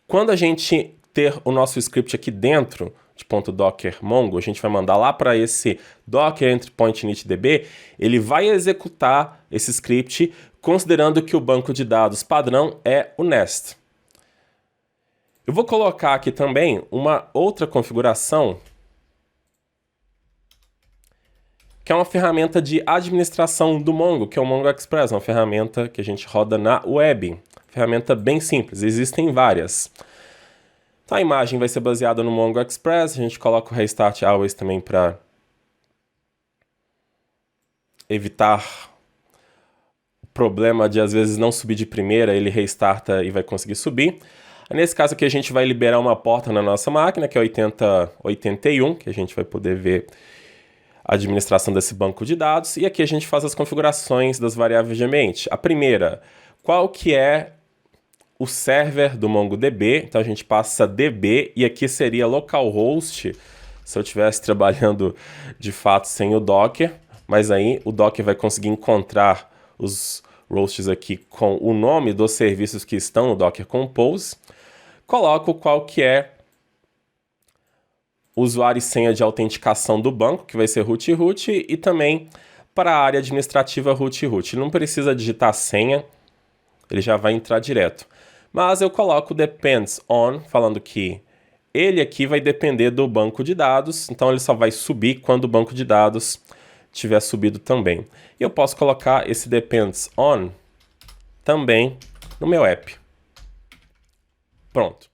S5: quando a gente ter o nosso script aqui dentro de .docker mongo, a gente vai mandar lá para esse docker entry point initDB, ele vai executar esse script considerando que o banco de dados padrão é o nest. Eu vou colocar aqui também uma outra configuração, que é uma ferramenta de administração do Mongo, que é o Mongo Express, uma ferramenta que a gente roda na web. Ferramenta bem simples, existem várias. Então a imagem vai ser baseada no Mongo Express, a gente coloca o Restart Always também para evitar o problema de às vezes não subir de primeira, ele restarta e vai conseguir subir. Nesse caso aqui a gente vai liberar uma porta na nossa máquina, que é 8081, que a gente vai poder ver a administração desse banco de dados. E aqui a gente faz as configurações das variáveis de ambiente. A primeira, qual que é o server do MongoDB? Então a gente passa DB e aqui seria localhost, se eu estivesse trabalhando de fato sem o Docker. Mas aí o Docker vai conseguir encontrar os hosts aqui com o nome dos serviços que estão no Docker Compose. Coloco qual que é o usuário e senha de autenticação do banco, que vai ser root root, e também para a área administrativa root root. Não precisa digitar senha, ele já vai entrar direto. Mas eu coloco depends on, falando que ele aqui vai depender do banco de dados, então ele só vai subir quando o banco de dados tiver subido também. E eu posso colocar esse depends on também no meu app. Pronto.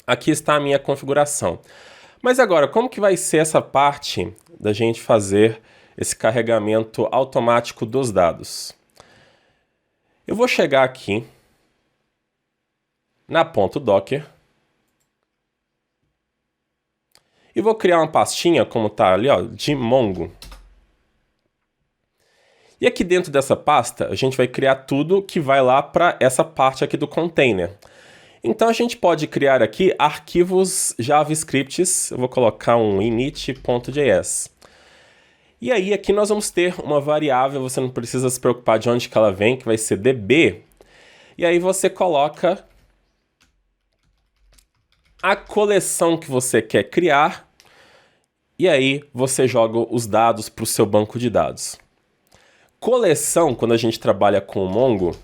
S5: Aqui está a minha configuração. Mas agora, como que vai ser essa parte da gente fazer esse carregamento automático dos dados? Eu vou chegar aqui na .docker e vou criar uma pastinha, como está ali, ó, de Mongo. E aqui dentro dessa pasta, a gente vai criar tudo que vai lá para essa parte aqui do container. Então a gente pode criar aqui arquivos JavaScripts, eu vou colocar um init.js. E aí aqui nós vamos ter uma variável, você não precisa se preocupar de onde que ela vem, que vai ser db. E aí você coloca a coleção que você quer criar, e aí você joga os dados para o seu banco de dados. Coleção, quando a gente trabalha com o Mongo,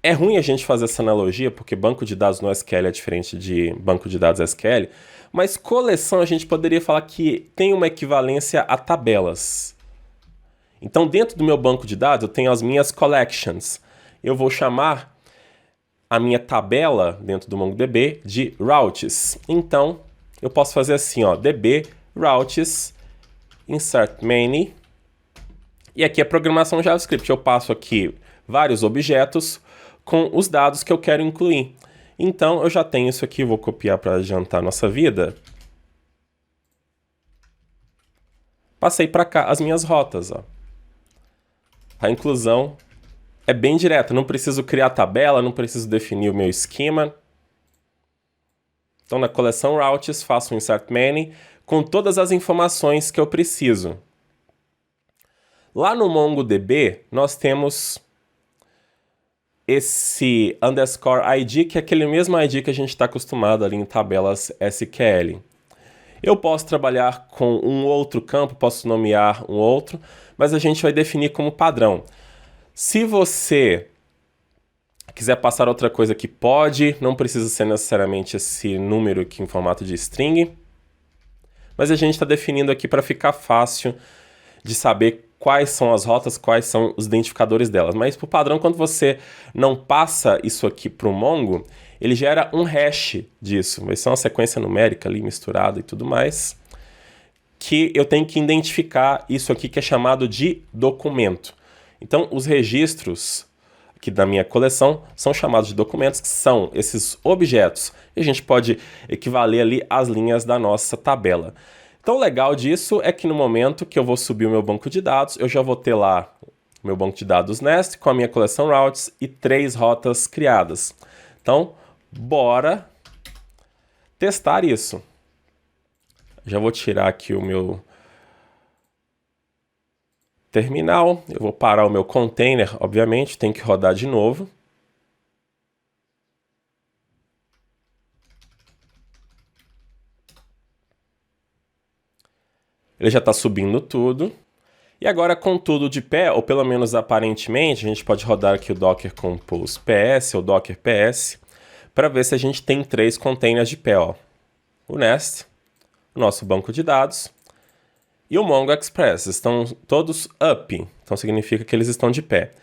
S5: é ruim a gente fazer essa analogia, porque banco de dados no SQL é diferente de banco de dados SQL, mas coleção a gente poderia falar que tem uma equivalência a tabelas. Então, dentro do meu banco de dados, eu tenho as minhas collections. Eu vou chamar a minha tabela dentro do MongoDB de routes. Então, eu posso fazer assim, ó, db routes insert many. E aqui é programação JavaScript. Eu passo aqui vários objetos com os dados que eu quero incluir. Então, eu já tenho isso aqui, vou copiar para adiantar a nossa vida. Passei para cá as minhas rotas, ó. A inclusão é bem direta, não preciso criar tabela, não preciso definir o meu esquema. Então, na coleção routes, faço um insert many com todas as informações que eu preciso. Lá no MongoDB, nós temos esse underscore ID, que é aquele mesmo ID que a gente está acostumado ali em tabelas SQL. Eu posso trabalhar com um outro campo, posso nomear um outro, mas a gente vai definir como padrão. Se você quiser passar outra coisa que pode, não precisa ser necessariamente esse número aqui em formato de string, mas a gente está definindo aqui para ficar fácil de saber quais são as rotas, quais são os identificadores delas. Mas, por padrão, quando você não passa isso aqui para o Mongo, ele gera um hash disso. Vai ser uma sequência numérica ali misturada e tudo mais, que eu tenho que identificar isso aqui que é chamado de documento. Então, os registros aqui da minha coleção são chamados de documentos, que são esses objetos. E a gente pode equivaler ali às linhas da nossa tabela. Então, o legal disso é que no momento que eu vou subir o meu banco de dados, eu já vou ter lá o meu banco de dados Nest com a minha coleção routes e 3 rotas criadas. Então, bora testar isso. Já vou tirar aqui o meu terminal. Eu vou parar o meu container, obviamente, tem que rodar de novo. Ele já está subindo tudo. E agora, com tudo de pé, ou pelo menos aparentemente, a gente pode rodar aqui o Docker Compose PS ou Docker PS para ver se a gente tem 3 containers de pé. Ó. O Nest, o nosso banco de dados e o Mongo Express. Estão todos up, então significa que eles estão de pé.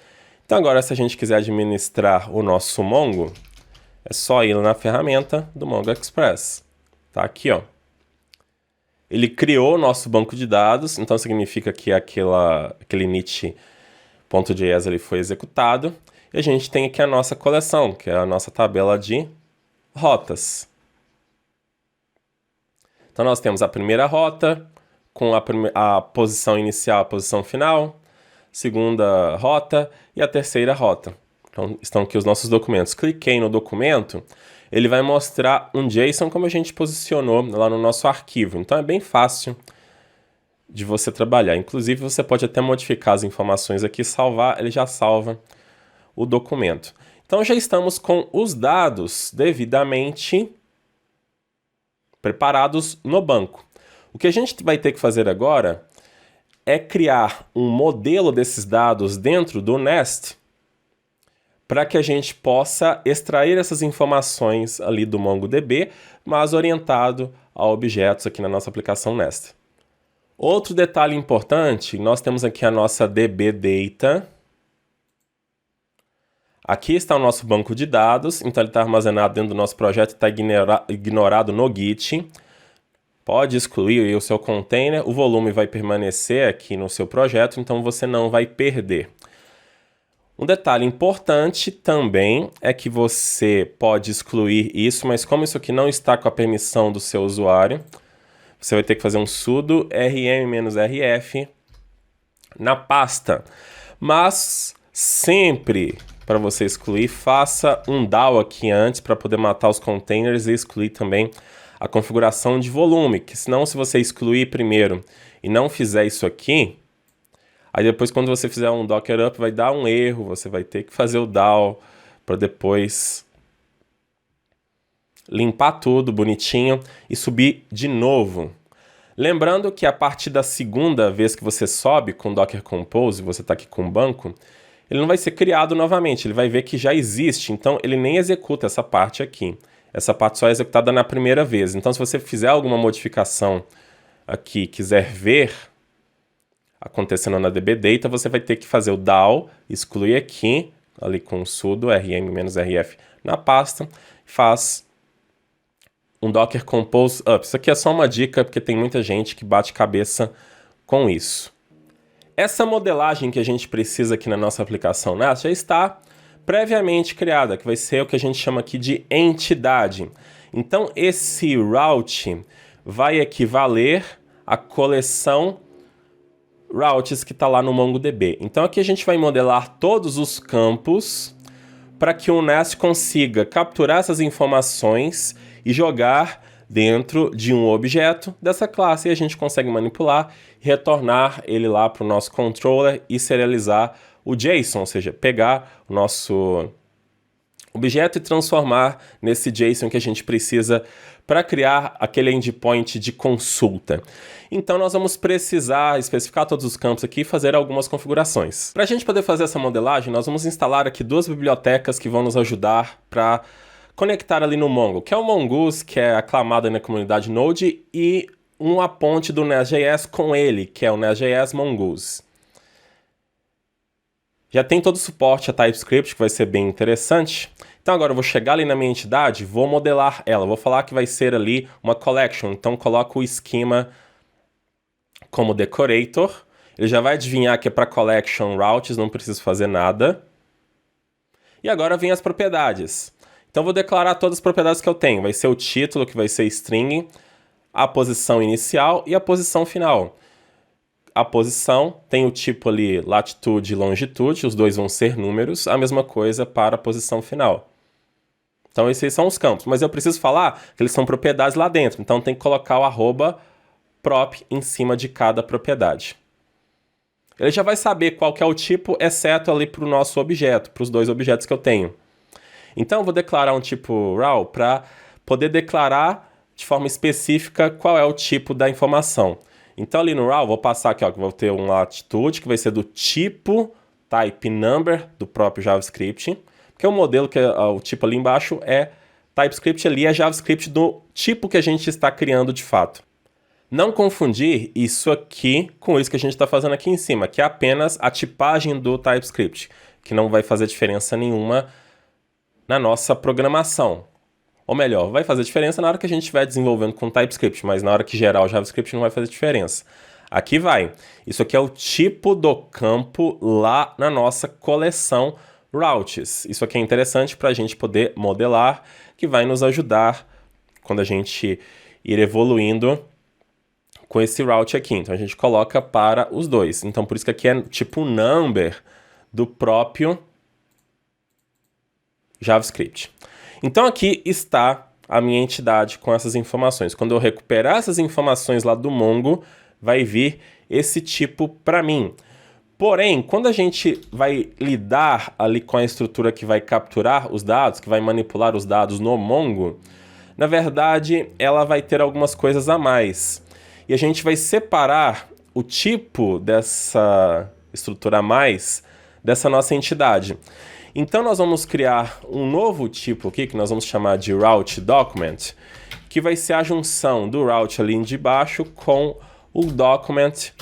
S5: Então agora, se a gente quiser administrar o nosso Mongo, é só ir na ferramenta do Mongo Express. Tá aqui, ó. Ele criou o nosso banco de dados, então significa que aquele init.js ele foi executado. E a gente tem aqui a nossa coleção, que é a nossa tabela de rotas. Então nós temos a primeira rota, com a posição inicial, a posição final, segunda rota e a terceira rota. Então estão aqui os nossos documentos. Cliquei no documento, ele vai mostrar um JSON como a gente posicionou lá no nosso arquivo. Então é bem fácil de você trabalhar. Inclusive você pode até modificar as informações aqui, salvar, ele já salva o documento. Então já estamos com os dados devidamente preparados no banco. O que a gente vai ter que fazer agora é criar um modelo desses dados dentro do Nest para que a gente possa extrair essas informações ali do MongoDB, mas orientado a objetos aqui na nossa aplicação Nest. Outro detalhe importante, nós temos aqui a nossa DB Data. Aqui está o nosso banco de dados, então ele está armazenado dentro do nosso projeto, está ignorado no Git. Pode excluir o seu container, o volume vai permanecer aqui no seu projeto, então você não vai perder. Um detalhe importante também é que você pode excluir isso, mas como isso aqui não está com a permissão do seu usuário, você vai ter que fazer um sudo rm-rf na pasta. Mas sempre para você excluir, faça um DAO aqui antes para poder matar os containers e excluir também a configuração de volume, que senão se você excluir primeiro e não fizer isso aqui, aí depois quando você fizer um Docker Up vai dar um erro, você vai ter que fazer o DAO para depois limpar tudo bonitinho e subir de novo. Lembrando que a partir da segunda vez que você sobe com Docker Compose, você está aqui com o banco, ele não vai ser criado novamente, ele vai ver que já existe, então ele nem executa essa parte aqui. Essa parte só é executada na primeira vez. Então se você fizer alguma modificação aqui, quiser ver acontecendo na DB Data, você vai ter que fazer o DAO, excluir aqui, ali com o sudo rm-rf na pasta, faz um Docker Compose Up. Isso aqui é só uma dica, porque tem muita gente que bate cabeça com isso. Essa modelagem que a gente precisa aqui na nossa aplicação Nest já está previamente criada, que vai ser o que a gente chama aqui de entidade. Então esse route vai equivaler à coleção routes que está lá no MongoDB. Então aqui a gente vai modelar todos os campos para que o Nest consiga capturar essas informações e jogar dentro de um objeto dessa classe, e a gente consegue manipular e retornar ele lá para o nosso controller e serializar o JSON, ou seja, pegar o nosso objeto e transformar nesse JSON que a gente precisa para criar aquele endpoint de consulta. Então nós vamos precisar especificar todos os campos aqui e fazer algumas configurações. Para a gente poder fazer essa modelagem, nós vamos instalar aqui 2 bibliotecas que vão nos ajudar para conectar ali no Mongo, que é o Mongoose, que é aclamado na comunidade Node, e uma ponte do Nest.js com ele, que é o Nest.js Mongoose. Já tem todo o suporte a TypeScript, que vai ser bem interessante. Então agora eu vou chegar ali na minha entidade, vou modelar ela, vou falar que vai ser ali uma collection, então coloco o esquema como decorator, ele já vai adivinhar que é para collection routes, não preciso fazer nada. E agora vem as propriedades. Então vou declarar todas as propriedades que eu tenho. Vai ser o título, que vai ser string, a posição inicial e a posição final. A posição tem o tipo ali latitude e longitude, os dois vão ser números, a mesma coisa para a posição final. Então esses são os campos, mas eu preciso falar que eles são propriedades lá dentro, então tem que colocar o arroba prop em cima de cada propriedade. Ele já vai saber qual que é o tipo, exceto ali para o nosso objeto, para os dois objetos que eu tenho. Então, eu vou declarar um tipo raw para poder declarar de forma específica qual é o tipo da informação. Então, ali no raw, vou passar aqui, ó, que vou ter um latitude, que vai ser do tipo type number do próprio JavaScript, porque o modelo, que é o tipo ali embaixo, é TypeScript, ali é JavaScript do tipo que a gente está criando de fato. Não confundir isso aqui com isso que a gente está fazendo aqui em cima, que é apenas a tipagem do TypeScript, que não vai fazer diferença nenhuma na nossa programação. Ou melhor, vai fazer diferença na hora que a gente estiver desenvolvendo com TypeScript, mas na hora que gerar o JavaScript não vai fazer diferença. Aqui vai. Isso aqui é o tipo do campo lá na nossa coleção routes. Isso aqui é interessante para a gente poder modelar, que vai nos ajudar quando a gente ir evoluindo com esse route aqui. Então a gente coloca para os dois. Então por isso que aqui é tipo number do próprio JavaScript. Então aqui está a minha entidade com essas informações. Quando eu recuperar essas informações lá do Mongo, vai vir esse tipo para mim. Porém, quando a gente vai lidar ali com a estrutura que vai capturar os dados, que vai manipular os dados no Mongo, na verdade ela vai ter algumas coisas a mais. E a gente vai separar o tipo dessa estrutura a mais dessa nossa entidade. Então nós vamos criar um novo tipo aqui, que nós vamos chamar de route document, que vai ser a junção do route ali de baixo com o document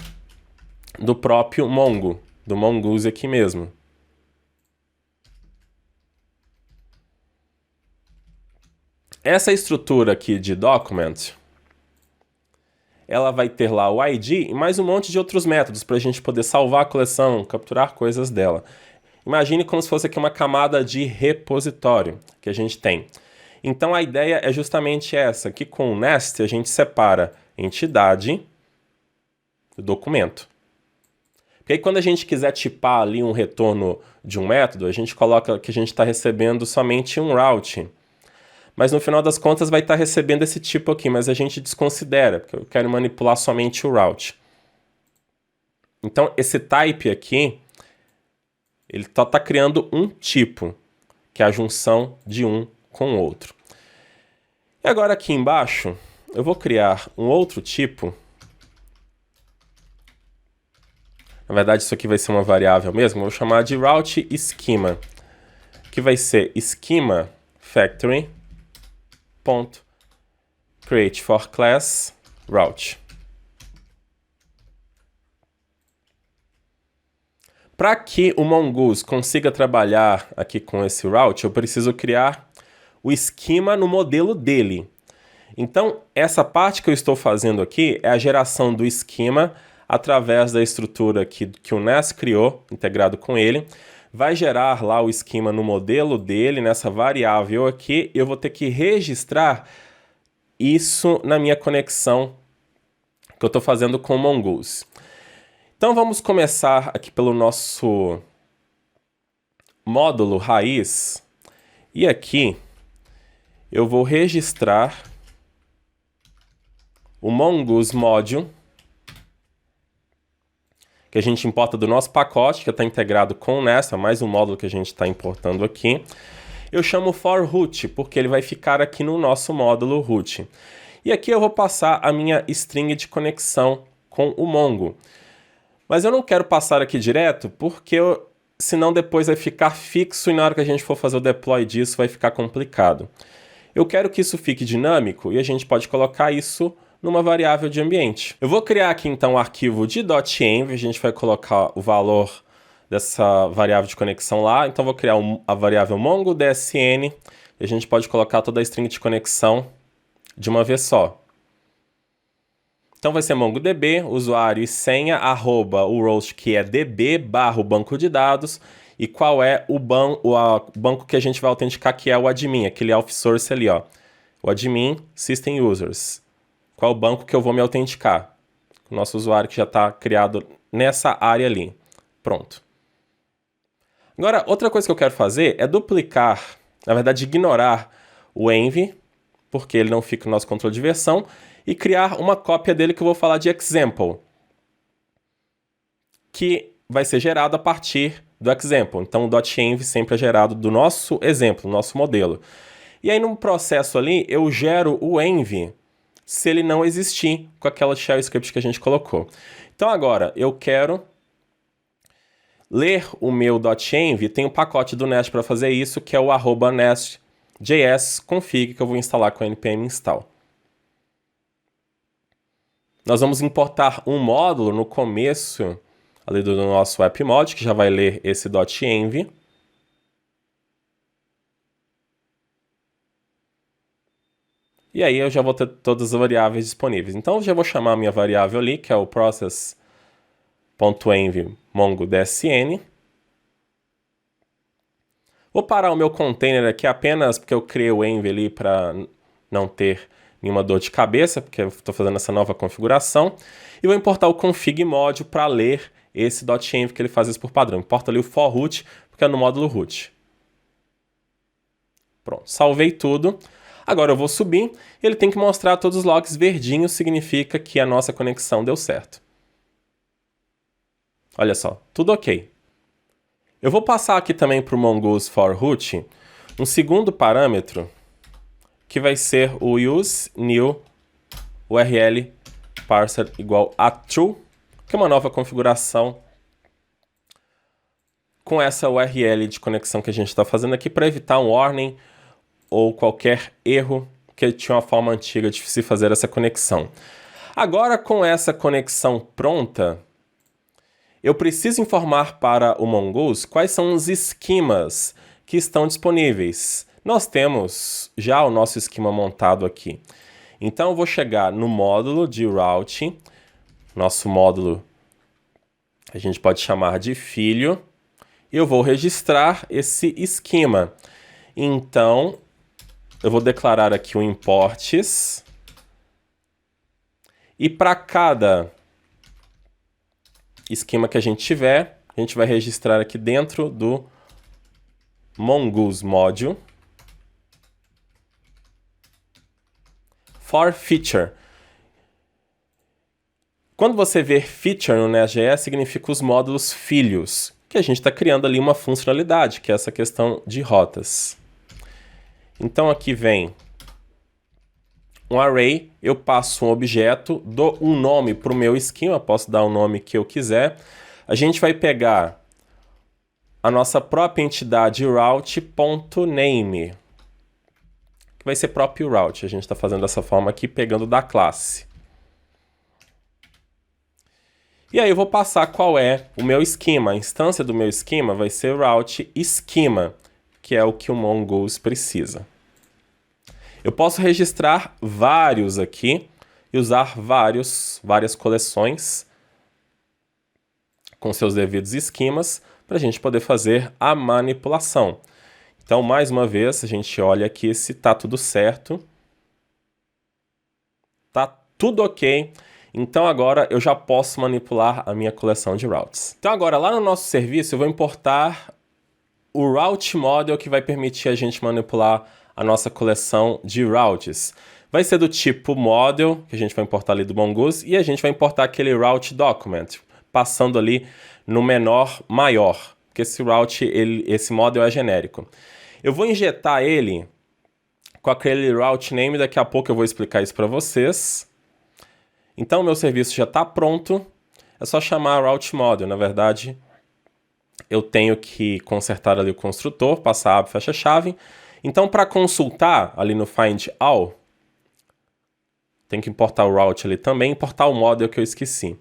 S5: do próprio Mongo, do Mongoose aqui mesmo. Essa estrutura aqui de document, ela vai ter lá o ID e mais um monte de outros métodos para a gente poder salvar a coleção, capturar coisas dela. Imagine como se fosse aqui uma camada de repositório que a gente tem. Então a ideia é justamente essa, que com o nest a gente separa entidade do documento. Porque aí quando a gente quiser tipar ali um retorno de um método, a gente coloca que a gente está recebendo somente um route. Mas no final das contas vai estar recebendo esse tipo aqui, mas a gente desconsidera, porque eu quero manipular somente o route. Então esse type aqui, ele está criando um tipo, que é a junção de um com o outro. E agora aqui embaixo, eu vou criar um outro tipo. Na verdade, isso aqui vai ser uma variável mesmo. Eu vou chamar de route schema, que vai ser schema factory ponto create for class route. Para que o Mongoose consiga trabalhar aqui com esse route, eu preciso criar o esquema no modelo dele. Então, essa parte que eu estou fazendo aqui é a geração do esquema através da estrutura que o Nest criou, integrado com ele. Vai gerar lá o esquema no modelo dele, nessa variável aqui. Eu vou ter que registrar isso na minha conexão que eu estou fazendo com o Mongoose. Então vamos começar aqui pelo nosso módulo raiz. E aqui eu vou registrar o Mongoose Module, que a gente importa do nosso pacote, que está integrado com o Nest, é mais um módulo que a gente está importando aqui. Eu chamo for root, porque ele vai ficar aqui no nosso módulo root. E aqui eu vou passar a minha string de conexão com o Mongo. Mas eu não quero passar aqui direto, porque senão depois vai ficar fixo e na hora que a gente for fazer o deploy disso vai ficar complicado. Eu quero que isso fique dinâmico e a gente pode colocar isso numa variável de ambiente. Eu vou criar aqui então um arquivo de .env, a gente vai colocar o valor dessa variável de conexão lá. Então vou criar a variável mongo.dsn e a gente pode colocar toda a string de conexão de uma vez só. Então vai ser MongoDB, usuário e senha, arroba o roast que é db barra o banco de dados e qual é o banco que a gente vai autenticar, que é o admin, aquele off-source ali, ó. O admin system users. Qual é o banco que eu vou me autenticar? O nosso usuário que já está criado nessa área ali. Pronto. Agora, outra coisa que eu quero fazer é duplicar, na verdade, ignorar o env, porque ele não fica no nosso controle de versão, e criar uma cópia dele que eu vou falar de example, que vai ser gerado a partir do example. Então o .env sempre é gerado do nosso exemplo, do nosso modelo. E aí no processo ali eu gero o env se ele não existir com aquela shell script que a gente colocou. Então agora eu quero ler o meu .env, tem um pacote do Nest para fazer isso, que é o @nest.js config, que eu vou instalar com npm install. Nós vamos importar um módulo no começo ali do nosso appmod, que já vai ler esse .env. E aí eu já vou ter todas as variáveis disponíveis. Então eu já vou chamar a minha variável ali, que é o process.env mongo.dsn. Vou parar o meu container aqui apenas porque eu criei o env ali para não ter nenhuma dor de cabeça, porque eu estou fazendo essa nova configuração. E vou importar o config module para ler esse .env, que ele faz isso por padrão. Importa ali o for root, porque é no módulo root. Pronto, salvei tudo. Agora eu vou subir, ele tem que mostrar todos os logs verdinhos, significa que a nossa conexão deu certo. Olha só, tudo ok. Eu vou passar aqui também para o Mongoose for root um segundo parâmetro, que vai ser o use new URL parser igual a true, que é uma nova configuração com essa URL de conexão que a gente está fazendo aqui para evitar um warning ou qualquer erro, que tinha uma forma antiga de se fazer essa conexão. Agora, com essa conexão pronta, eu preciso informar para o Mongoose quais são os esquemas que estão disponíveis. Nós temos já o nosso esquema montado aqui. Então, eu vou chegar no módulo de route, nosso módulo a gente pode chamar de filho, e eu vou registrar esse esquema. Então, eu vou declarar aqui o imports, e para cada esquema que a gente tiver, a gente vai registrar aqui dentro do Mongoose module for feature. Quando você vê feature no Nest.js, significa os módulos filhos, que a gente está criando ali uma funcionalidade, que é essa questão de rotas. Então aqui vem um array, eu passo um objeto, dou um nome para o meu esquema, posso dar o nome que eu quiser. A gente vai pegar a nossa própria entidade route.name, que vai ser próprio route. A gente está fazendo dessa forma aqui, pegando da classe. E aí eu vou passar qual é o meu esquema. A instância do meu esquema vai ser route esquema, que é o que o Mongoose precisa. Eu posso registrar vários aqui e usar várias coleções com seus devidos esquemas para a gente poder fazer a manipulação. Então, mais uma vez, a gente olha aqui se está tudo certo. Está tudo ok. Então, agora eu já posso manipular a minha coleção de routes. Então, agora, lá no nosso serviço, eu vou importar o route model que vai permitir a gente manipular a nossa coleção de routes. Vai ser do tipo model, que a gente vai importar ali do Mongoose, e a gente vai importar aquele route document, passando ali no menor maior, porque esse route, esse model é genérico. Eu vou injetar ele com aquele route name, daqui a pouco eu vou explicar isso para vocês. Então, o meu serviço já está pronto, é só chamar route model. Na verdade, eu tenho que consertar ali o construtor, passar aba, fecha a chave. Então, para consultar ali no find all, tem que importar o route ali também, importar o model que eu esqueci.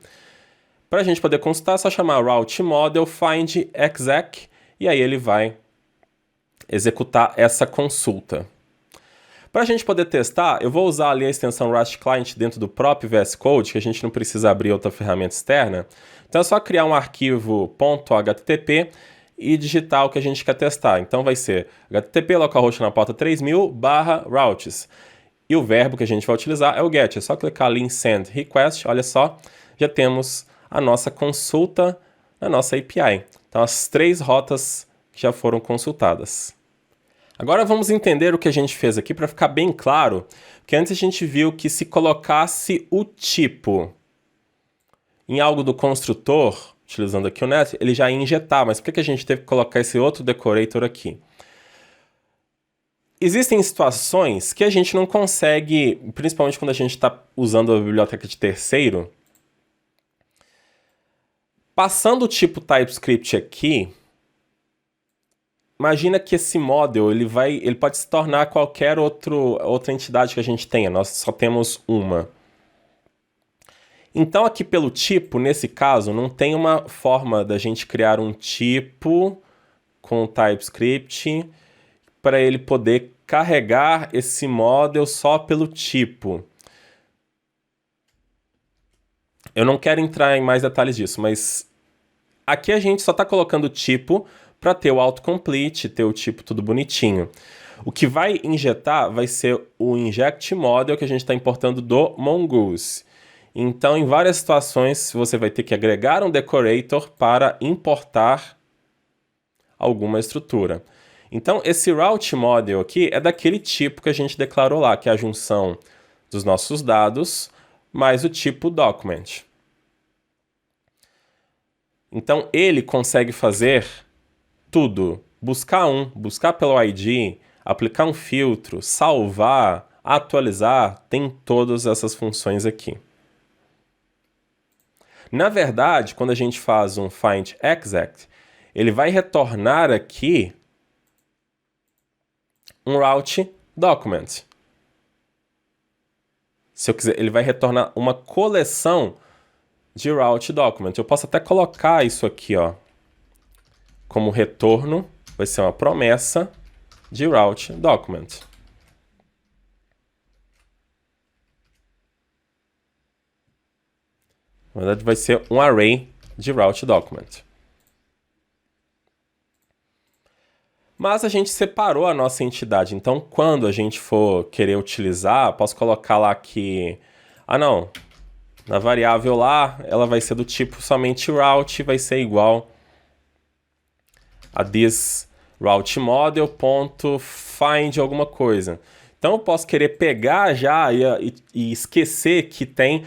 S5: Para a gente poder consultar, é só chamar route model find exec, e aí ele vai executar essa consulta. Para a gente poder testar, eu vou usar ali a extensão Rust Client dentro do próprio VS Code, que a gente não precisa abrir outra ferramenta externa. Então é só criar um arquivo .http e digitar o que a gente quer testar. Então vai ser http localhost na porta 3000/routes. E o verbo que a gente vai utilizar é o get. É só clicar ali em send request, olha só, já temos a nossa consulta na nossa API. Então as 3 rotas já foram consultadas. Agora vamos entender o que a gente fez aqui para ficar bem claro, porque antes a gente viu que se colocasse o tipo em algo do construtor, utilizando aqui o net, ele já ia injetar, mas por que a gente teve que colocar esse outro decorator aqui? Existem situações que a gente não consegue, principalmente quando a gente está usando a biblioteca de terceiro, passando o tipo TypeScript aqui, imagina que esse model ele pode se tornar qualquer outra entidade que a gente tenha, nós só temos uma. Então aqui pelo tipo, nesse caso, não tem uma forma da gente criar um tipo com TypeScript para ele poder carregar esse model só pelo tipo. Eu não quero entrar em mais detalhes disso, mas aqui a gente só está colocando o tipo para ter o autocomplete, ter o tipo tudo bonitinho. O que vai injetar vai ser o inject model que a gente está importando do Mongoose. Então, em várias situações, você vai ter que agregar um decorator para importar alguma estrutura. Então, esse route model aqui é daquele tipo que a gente declarou lá, que é a junção dos nossos dados mais o tipo document. Então, ele consegue fazer tudo. Buscar pelo ID, aplicar um filtro, salvar, atualizar, tem todas essas funções aqui. Na verdade, quando a gente faz um find exact, ele vai retornar aqui um route document. Se eu quiser, ele vai retornar uma coleção de route document. Eu posso até colocar isso aqui, ó, como retorno, vai ser uma promessa de route document. Na verdade, vai ser um array de route document. Mas a gente separou a nossa entidade. Então, quando a gente for querer utilizar, posso colocar lá que... na variável lá, ela vai ser do tipo somente route, vai ser igual a this route model.find alguma coisa. Então, eu posso querer pegar já e esquecer que tem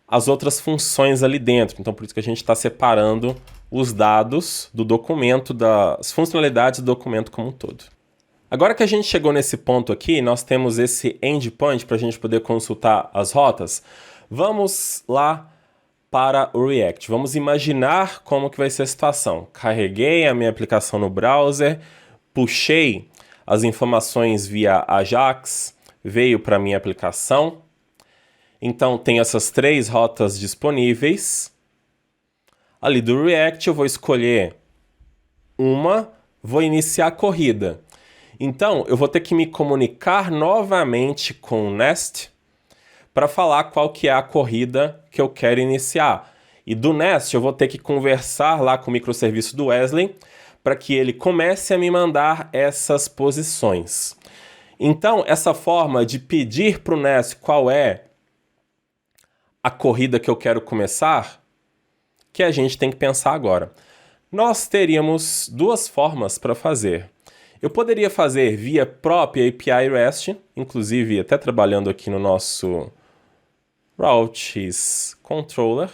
S5: as outras funções ali dentro. Então, por isso que a gente está separando os dados do documento, das funcionalidades do documento como um todo. Agora que a gente chegou nesse ponto aqui, nós temos esse endpoint para a gente poder consultar as rotas. Vamos lá para o React. Vamos imaginar como que vai ser a situação. Carreguei a minha aplicação no browser, puxei as informações via Ajax, veio para a minha aplicação. Então, tem essas 3 rotas disponíveis. Ali do React, eu vou escolher uma, vou iniciar a corrida. Então, eu vou ter que me comunicar novamente com o Nest para falar qual que é a corrida que eu quero iniciar. E do Nest, eu vou ter que conversar lá com o microserviço do Wesley para que ele comece a me mandar essas posições. Então, essa forma de pedir para o Nest qual é a corrida que eu quero começar, que a gente tem que pensar agora. Nós teríamos 2 formas para fazer. Eu poderia fazer via própria API REST, inclusive até trabalhando aqui no nosso Routes Controller.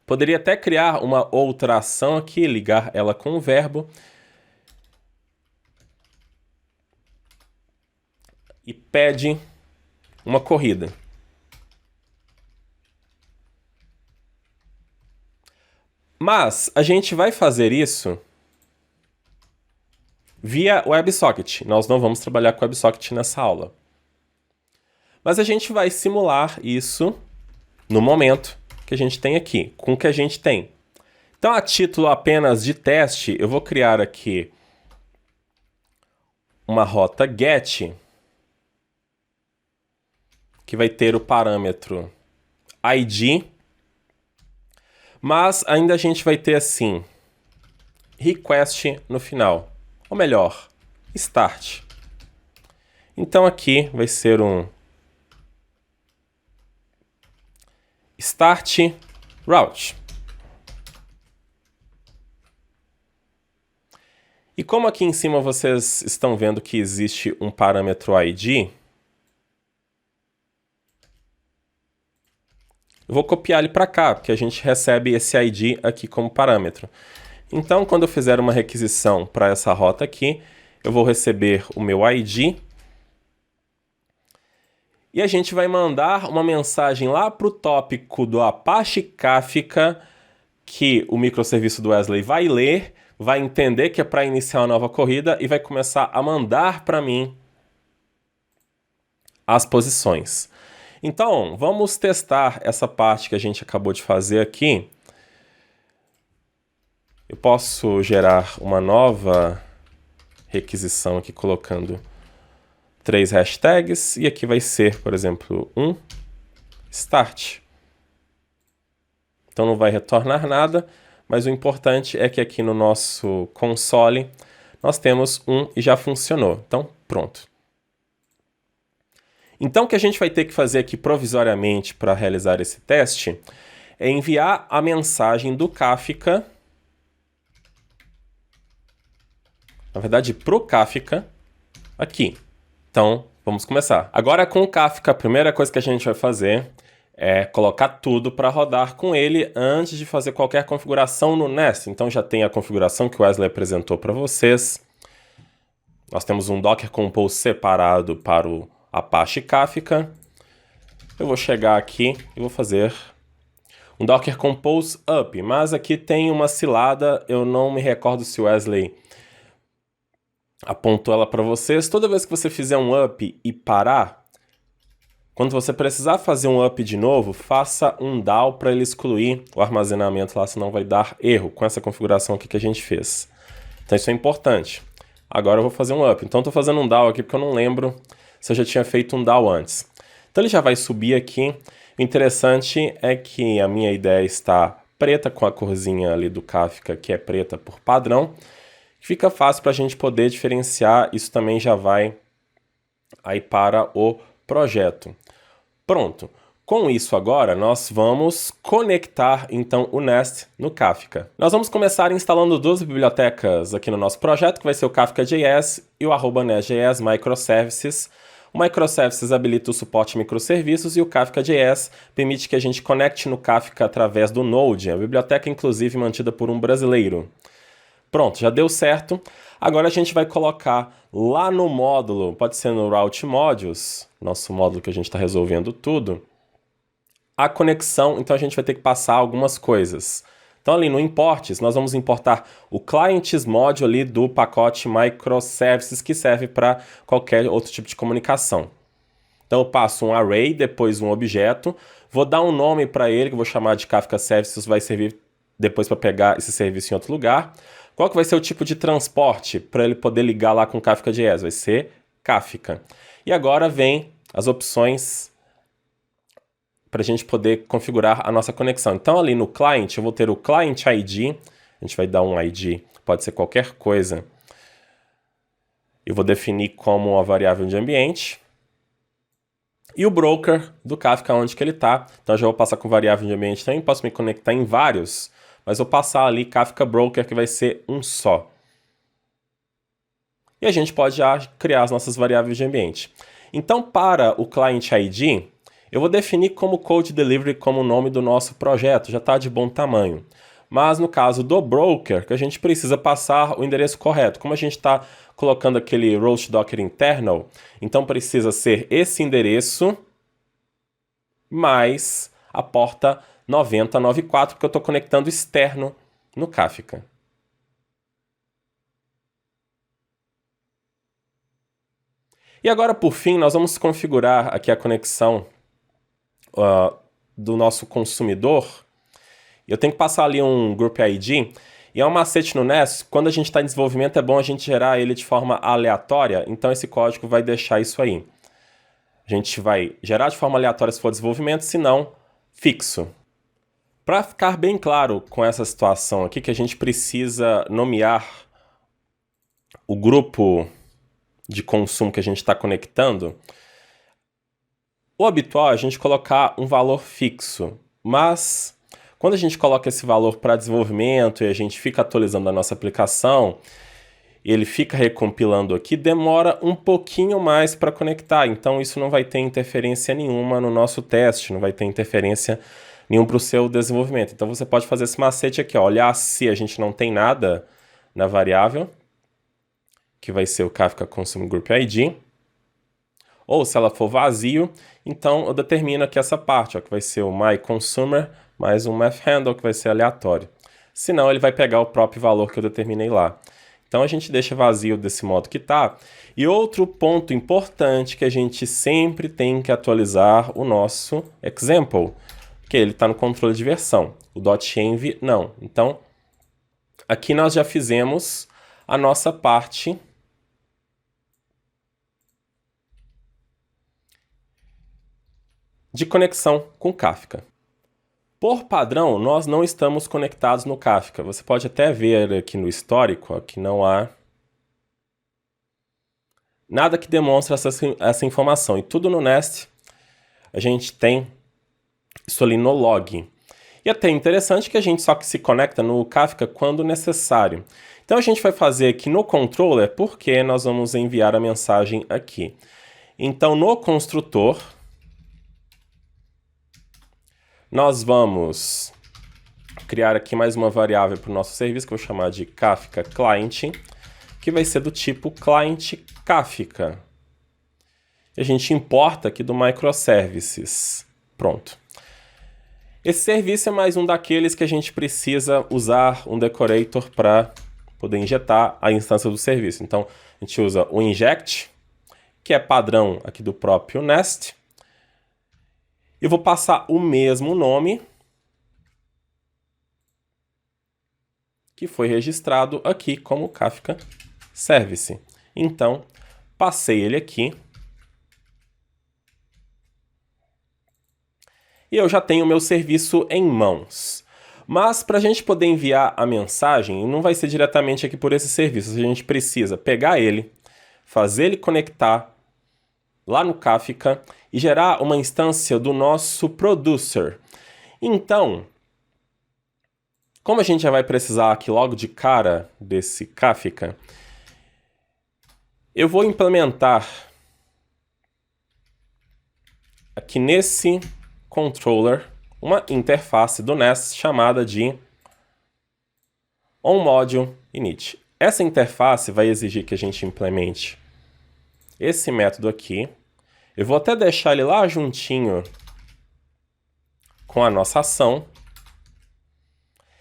S5: Poderia até criar uma outra ação aqui, ligar ela com o verbo. E pede uma corrida. Mas a gente vai fazer isso via WebSocket. Nós não vamos trabalhar com WebSocket nessa aula. Mas a gente vai simular isso no momento que a gente tem aqui, com o que a gente tem. Então, a título apenas de teste, eu vou criar aqui uma rota get, que vai ter o parâmetro ID, mas ainda a gente vai ter assim, request no final, ou melhor, start. Então aqui vai ser um start route. E como aqui em cima vocês estão vendo que existe um parâmetro ID, eu vou copiar ele para cá, porque a gente recebe esse ID aqui como parâmetro. Então, quando eu fizer uma requisição para essa rota aqui, eu vou receber o meu ID e a gente vai mandar uma mensagem lá para o tópico do Apache Kafka, que o microserviço do Wesley vai ler, vai entender que é para iniciar uma nova corrida e vai começar a mandar para mim as posições. Então, vamos testar essa parte que a gente acabou de fazer aqui. Eu posso gerar uma nova requisição aqui colocando 3 hashtags e aqui vai ser, por exemplo, start. Então não vai retornar nada, mas o importante é que aqui no nosso console nós temos e já funcionou. Então, pronto. Então o que a gente vai ter que fazer aqui provisoriamente para realizar esse teste é enviar a mensagem do Kafka, na verdade pro Kafka, aqui. Então, vamos começar. Agora com o Kafka, a primeira coisa que a gente vai fazer é colocar tudo para rodar com ele antes de fazer qualquer configuração no Nest. Então já tem a configuração que o Wesley apresentou para vocês. Nós temos um Docker Compose separado para o Apache Kafka. Eu vou chegar aqui e vou fazer um Docker Compose up, mas aqui tem uma cilada, eu não me recordo se o Wesley apontou ela para vocês. Toda vez que você fizer um up e parar, quando você precisar fazer um up de novo, faça um down para ele excluir o armazenamento lá, senão vai dar erro com essa configuração aqui que a gente fez. Então isso é importante. Agora eu vou fazer um up. Então estou fazendo um down aqui porque eu não lembro se eu já tinha feito um down antes. Então ele já vai subir aqui. O interessante é que a minha ideia está preta com a corzinha ali do Kafka, que é preta por padrão. Fica fácil para a gente poder diferenciar. Isso também já vai aí para o projeto. Pronto. Com isso agora, nós vamos conectar então o Nest no Kafka. Nós vamos começar instalando duas bibliotecas aqui no nosso projeto, que vai ser o Kafka.js e o @nest.js microservices. O microservices habilita o suporte a microserviços e o Kafka.js permite que a gente conecte no Kafka através do Node, a biblioteca inclusive mantida por um brasileiro. Pronto, já deu certo. Agora a gente vai colocar lá no módulo, pode ser no Route Modules, nosso módulo que a gente está resolvendo tudo, a conexão. Então a gente vai ter que passar algumas coisas. Então ali no Imports, nós vamos importar o Clients Module ali do pacote Microservices, que serve para qualquer outro tipo de comunicação. Então eu passo um array, depois um objeto, vou dar um nome para ele, que eu vou chamar de Kafka Services, vai servir depois para pegar esse serviço em outro lugar. Qual que vai ser o tipo de transporte para ele poder ligar lá com o Kafka.js? Vai ser Kafka. E agora vem as opções para a gente poder configurar a nossa conexão. Então ali no client eu vou ter o Client ID, a gente vai dar um ID, pode ser qualquer coisa. Eu vou definir como uma variável de ambiente. E o broker do Kafka, onde que ele está. Então eu já vou passar com variável de ambiente também, posso me conectar em vários, mas vou passar ali Kafka Broker, que vai ser um só. E a gente pode já criar as nossas variáveis de ambiente. Então, para o Client ID, eu vou definir como Code Delivery como o nome do nosso projeto, já está de bom tamanho. Mas no caso do Broker, que a gente precisa passar o endereço correto. Como a gente está colocando aquele Roach Docker Internal, então precisa ser esse endereço mais a porta 9094, porque eu estou conectando externo no Kafka. E agora, por fim, nós vamos configurar aqui a conexão do nosso consumidor. Eu tenho que passar ali um Group ID. E é um macete no Nest, quando a gente está em desenvolvimento, é bom a gente gerar ele de forma aleatória. Então esse código vai deixar isso aí. A gente vai gerar de forma aleatória se for desenvolvimento, se não, fixo. Para ficar bem claro com essa situação aqui, que a gente precisa nomear o grupo de consumo que a gente está conectando, o habitual é a gente colocar um valor fixo, mas quando a gente coloca esse valor para desenvolvimento e a gente fica atualizando a nossa aplicação, ele fica recompilando aqui, demora um pouquinho mais para conectar. Então isso não vai ter interferência nenhuma no nosso teste, não vai ter interferência nenhuma para o seu desenvolvimento. Então você pode fazer esse macete aqui, ó, olhar se a gente não tem nada na variável, que vai ser o Kafka Consumer Group ID, ou se ela for vazio, então eu determino aqui essa parte, ó, que vai ser o myConsumer mais um math handle, que vai ser aleatório. Senão ele vai pegar o próprio valor que eu determinei lá. Então a gente deixa vazio desse modo que tá. E outro ponto importante que a gente sempre tem que atualizar o nosso example, que ele está no controle de versão. O .env não. Então aqui nós já fizemos a nossa parte de conexão com Kafka. Por padrão, nós não estamos conectados no Kafka. Você pode até ver aqui no histórico ó, que não há nada que demonstre essa informação. E tudo no Nest a gente tem isso ali no log. E até interessante que a gente só se conecta no Kafka quando necessário. Então a gente vai fazer aqui no controller porque nós vamos enviar a mensagem aqui. Então no construtor nós vamos criar aqui mais uma variável para o nosso serviço, que eu vou chamar de Kafka Client, que vai ser do tipo Client Kafka. E a gente importa aqui do Microservices. Pronto. Esse serviço é mais um daqueles que a gente precisa usar um decorator para poder injetar a instância do serviço. Então, a gente usa o inject, que é padrão aqui do próprio Nest. Eu vou passar o mesmo nome que foi registrado aqui como Kafka Service. Então, passei ele aqui. E eu já tenho o meu serviço em mãos. Mas para a gente poder enviar a mensagem, não vai ser diretamente aqui por esse serviço. A gente precisa pegar ele, fazer ele conectar lá no Kafka e gerar uma instância do nosso producer. Então, como a gente já vai precisar aqui logo de cara desse Kafka, eu vou implementar aqui nesse controller uma interface do Nest chamada de onModule_init. Essa interface vai exigir que a gente implemente esse método aqui. Eu vou até deixar ele lá juntinho com a nossa ação.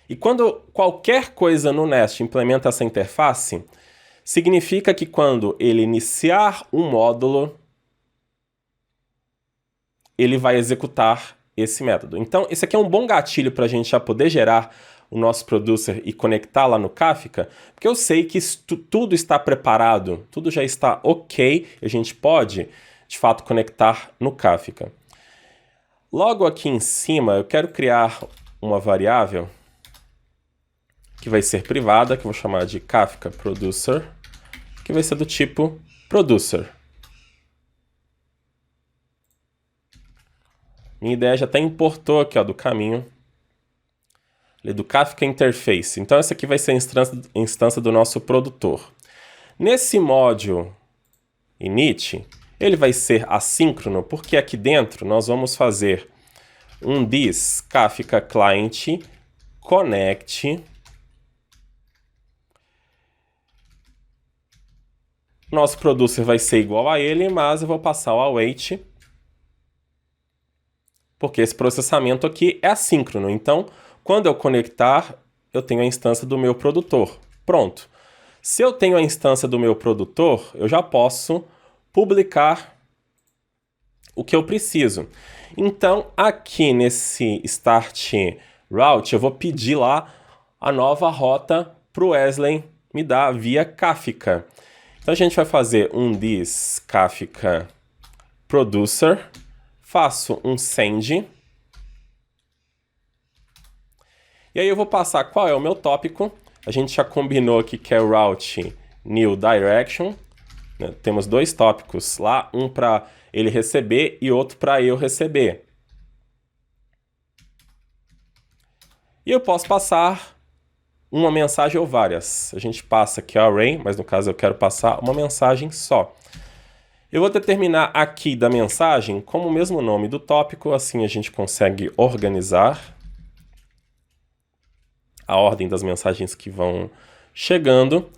S5: E quando qualquer coisa no Nest implementa essa interface, significa que quando ele iniciar um módulo, ele vai executar esse método. Então, esse aqui é um bom gatilho para a gente já poder gerar o nosso producer e conectar lá no Kafka, porque eu sei que tudo está preparado, tudo já está ok, e a gente pode de fato conectar no Kafka. Logo aqui em cima eu quero criar uma variável que vai ser privada, que eu vou chamar de Kafka Producer, que vai ser do tipo Producer. Minha ideia já até importou aqui ó, do caminho do Kafka Interface. Então essa aqui vai ser a instância do nosso produtor. Nesse módulo init, ele vai ser assíncrono, porque aqui dentro nós vamos fazer um this Kafka Client connect. Nosso producer vai ser igual a ele, mas eu vou passar o await, porque esse processamento aqui é assíncrono. Então, quando eu conectar, eu tenho a instância do meu produtor. Pronto. Se eu tenho a instância do meu produtor, eu já posso publicar o que eu preciso. Então, aqui nesse Start Route, eu vou pedir lá a nova rota para o Wesley me dar via Kafka. Então, a gente vai fazer um this Kafka Producer, faço um send, e aí eu vou passar qual é o meu tópico. A gente já combinou aqui que é o route new direction. Temos dois tópicos lá, um para ele receber e outro para eu receber. E eu posso passar uma mensagem ou várias. A gente passa aqui a array, mas no caso eu quero passar uma mensagem só. Eu vou determinar aqui da mensagem como o mesmo nome do tópico, assim a gente consegue organizar a ordem das mensagens que vão chegando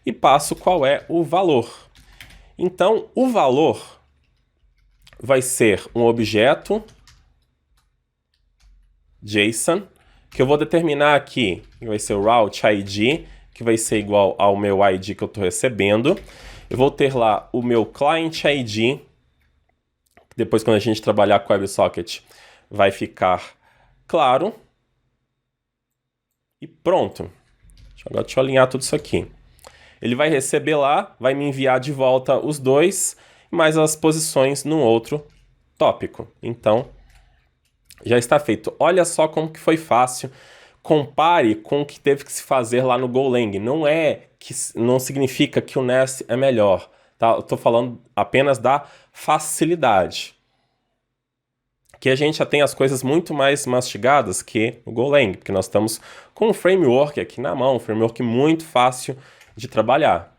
S5: e passo qual é o valor. Então, o valor vai ser um objeto JSON, que eu vou determinar aqui, que vai ser o route ID, que vai ser igual ao meu ID que eu estou recebendo. Eu vou ter lá o meu client ID, depois quando a gente trabalhar com o WebSocket vai ficar claro. E pronto. Deixa eu alinhar tudo isso aqui. Ele vai receber lá, vai me enviar de volta os dois, mais as posições no outro tópico. Então, já está feito. Olha só como que foi fácil. Compare com o que teve que se fazer lá no Golang. Não significa que o Nest é melhor. Tá? Eu estou falando apenas da facilidade. Que a gente já tem as coisas muito mais mastigadas que o Golang, porque nós estamos com um framework aqui na mão, um framework muito fácil de trabalhar.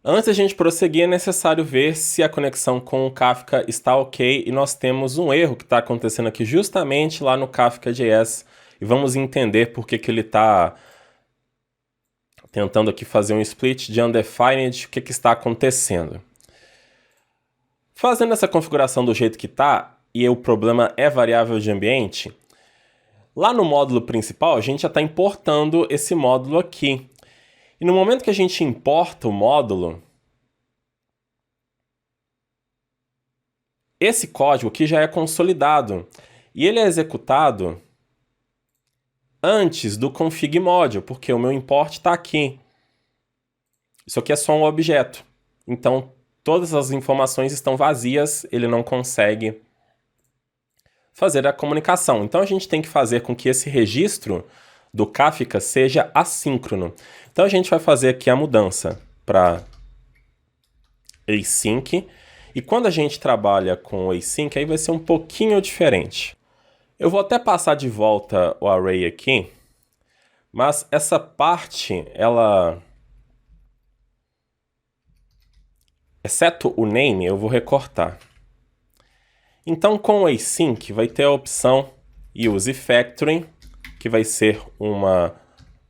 S5: Antes de a gente prosseguir, é necessário ver se a conexão com o Kafka está ok, e nós temos um erro que está acontecendo aqui justamente lá no Kafka.js, e vamos entender por que ele está tentando aqui fazer um split de undefined, o que está acontecendo. Fazendo essa configuração do jeito que está, e o problema é variável de ambiente, lá no módulo principal a gente já está importando esse módulo aqui. E no momento que a gente importa o módulo, esse código aqui já é consolidado. E ele é executado antes do config module, porque o meu import está aqui. Isso aqui é só um objeto. Então, todas as informações estão vazias, ele não consegue fazer a comunicação. Então, a gente tem que fazer com que esse registro do Kafka seja assíncrono. Então, a gente vai fazer aqui a mudança para async. E quando a gente trabalha com async, aí vai ser um pouquinho diferente. Eu vou até passar de volta o array aqui, mas essa parte, ela... exceto o name, eu vou recortar. Então, com o async, vai ter a opção use factoring, que vai ser uma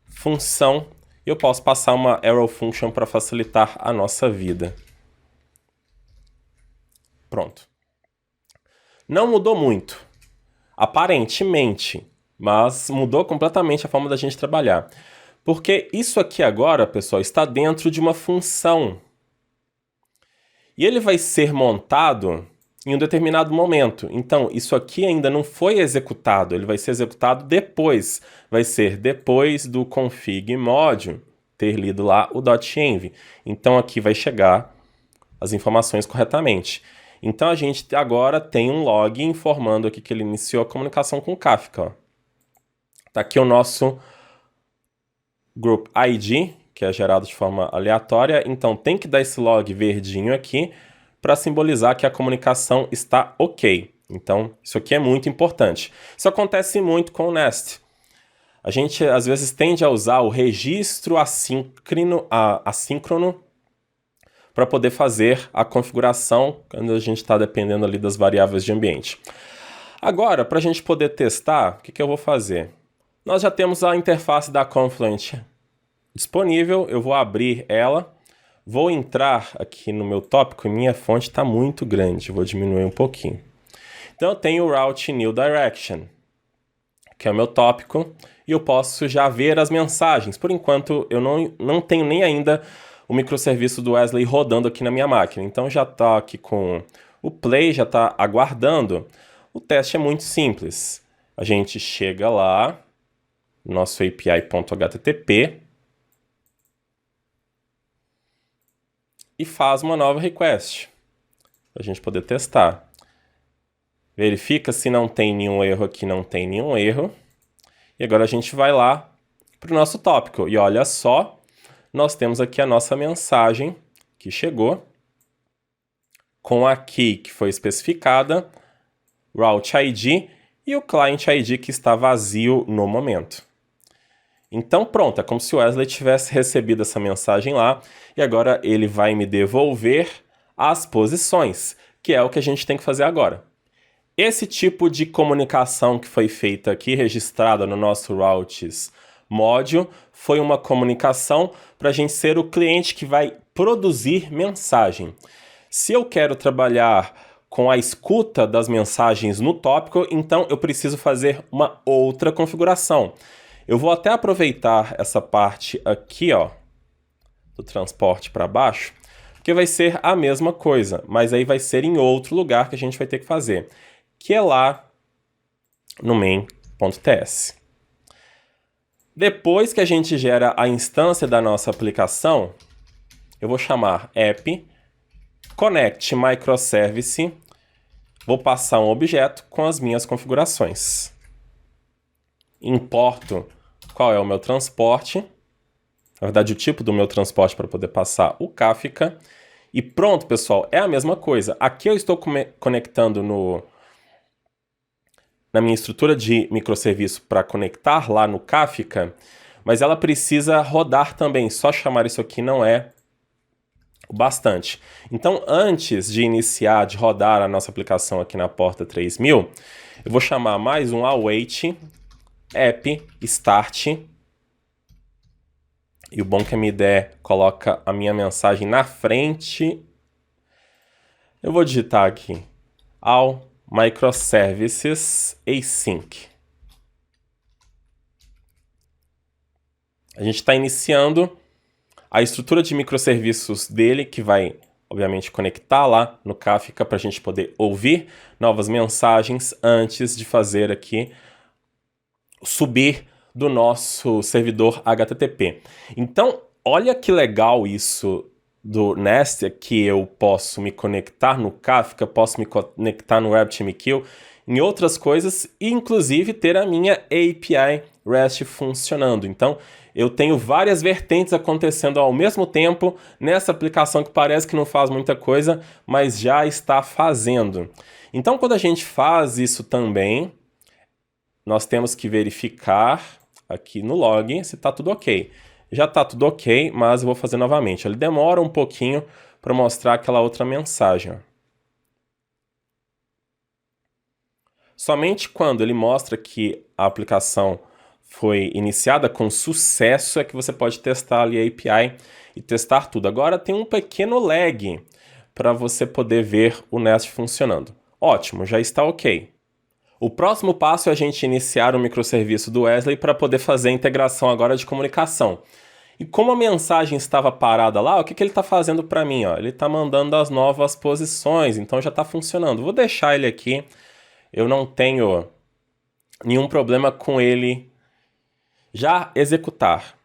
S5: função, e eu posso passar uma arrow function para facilitar a nossa vida. Pronto. Não mudou muito, aparentemente, mas mudou completamente a forma da gente trabalhar. Porque isso aqui agora, pessoal, está dentro de uma função. E ele vai ser montado em um determinado momento. Então, isso aqui ainda não foi executado, ele vai ser executado depois. Vai ser depois do config module ter lido lá o .env. Então, aqui vai chegar as informações corretamente. Então, a gente agora tem um log informando aqui que ele iniciou a comunicação com o Kafka. Está aqui o nosso group ID, que é gerado de forma aleatória. Então, tem que dar esse log verdinho aqui para simbolizar que a comunicação está ok. Então, isso aqui é muito importante. Isso acontece muito com o Nest. A gente, às vezes, tende a usar o registro assíncrono para poder fazer a configuração quando a gente está dependendo ali das variáveis de ambiente. Agora, para a gente poder testar, o que eu vou fazer? Nós já temos a interface da Confluent disponível, eu vou abrir ela. Vou entrar aqui no meu tópico e minha fonte está muito grande. Vou diminuir um pouquinho. Então, eu tenho o Route New Direction, que é o meu tópico, e eu posso já ver as mensagens. Por enquanto, eu não tenho nem ainda o microserviço do Wesley rodando aqui na minha máquina. Então, já está aqui com o play, já está aguardando. O teste é muito simples. A gente chega lá, nosso API.http, e faz uma nova request, para a gente poder testar. Verifica se não tem nenhum erro aqui, não tem nenhum erro. E agora a gente vai lá para o nosso tópico. E olha só, nós temos aqui a nossa mensagem que chegou, com a key que foi especificada, route ID e o client ID que está vazio no momento. Então pronto, é como se o Wesley tivesse recebido essa mensagem lá e agora ele vai me devolver as posições, que é o que a gente tem que fazer agora. Esse tipo de comunicação que foi feita aqui, registrada no nosso routes module, foi uma comunicação para a gente ser o cliente que vai produzir mensagem. Se eu quero trabalhar com a escuta das mensagens no tópico, então eu preciso fazer uma outra configuração. Eu vou até aproveitar essa parte aqui, ó, do transporte para baixo, que vai ser a mesma coisa, mas aí vai ser em outro lugar que a gente vai ter que fazer, que é lá no main.ts. Depois que a gente gera a instância da nossa aplicação, eu vou chamar app connect microservice, vou passar um objeto com as minhas configurações. Importo qual é o meu transporte, na verdade o tipo do meu transporte para poder passar o Kafka. E pronto, pessoal, é a mesma coisa. Aqui eu estou conectando na minha estrutura de microserviço para conectar lá no Kafka, mas ela precisa rodar também. Só chamar isso aqui não é o bastante. Então, antes de iniciar, de rodar a nossa aplicação aqui na porta 3000, eu vou chamar mais um await app start. E o bom que a minha ideia coloca a minha mensagem na frente. Eu vou digitar aqui all microservices async. A gente está iniciando a estrutura de microserviços dele, que vai, obviamente, conectar lá no Kafka para a gente poder ouvir novas mensagens antes de fazer aqui subir do nosso servidor HTTP. Então, olha que legal isso do Nest, que eu posso me conectar no Kafka, posso me conectar no RabbitMQ, em outras coisas, e inclusive ter a minha API REST funcionando. Então, eu tenho várias vertentes acontecendo ao mesmo tempo nessa aplicação que parece que não faz muita coisa, mas já está fazendo. Então, quando a gente faz isso também, nós temos que verificar aqui no log se está tudo ok. Já está tudo ok, mas eu vou fazer novamente. Ele demora um pouquinho para mostrar aquela outra mensagem. Somente quando ele mostra que a aplicação foi iniciada com sucesso é que você pode testar ali a API e testar tudo. Agora tem um pequeno lag para você poder ver o Nest funcionando. Ótimo, já está ok. O próximo passo é a gente iniciar o microserviço do Wesley para poder fazer a integração agora de comunicação. E como a mensagem estava parada lá, o que ele está fazendo para mim? Ó? Ele está mandando as novas posições, então já está funcionando. Vou deixar ele aqui, eu não tenho nenhum problema com ele já executar.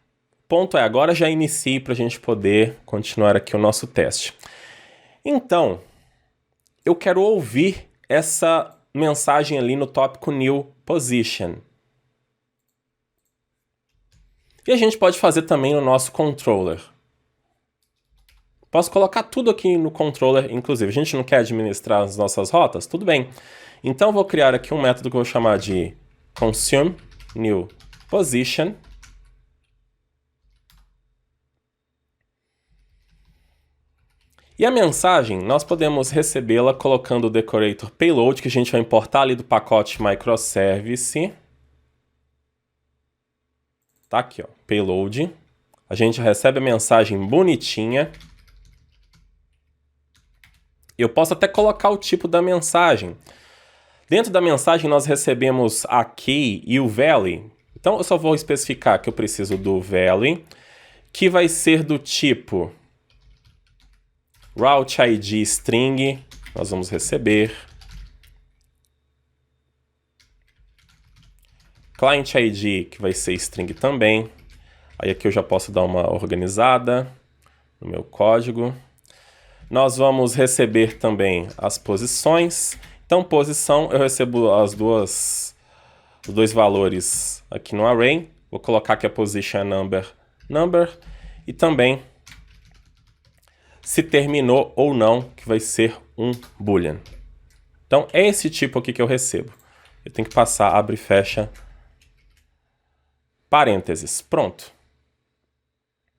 S5: O ponto é, agora já inicie para a gente poder continuar aqui o nosso teste. Então, eu quero ouvir essa mensagem ali no tópico new position. E a gente pode fazer também no nosso controller. Posso colocar tudo aqui no controller, inclusive. A gente não quer administrar as nossas rotas? Tudo bem. Então eu vou criar aqui um método que eu vou chamar de consume new position. E a mensagem, nós podemos recebê-la colocando o decorator payload, que a gente vai importar ali do pacote microservice. Tá aqui, ó, payload. A gente recebe a mensagem bonitinha. Eu posso até colocar o tipo da mensagem. Dentro da mensagem nós recebemos a key e o value. Então eu só vou especificar que eu preciso do value, que vai ser do tipo route ID string, nós vamos receber. Client ID, que vai ser string também. Aí aqui eu já posso dar uma organizada no meu código. Nós vamos receber também as posições. Então, posição, eu recebo os dois valores aqui no array. Vou colocar aqui a position number. E também se terminou ou não, que vai ser um boolean. Então, é esse tipo aqui que eu recebo. Eu tenho que passar, abre e fecha parênteses, pronto.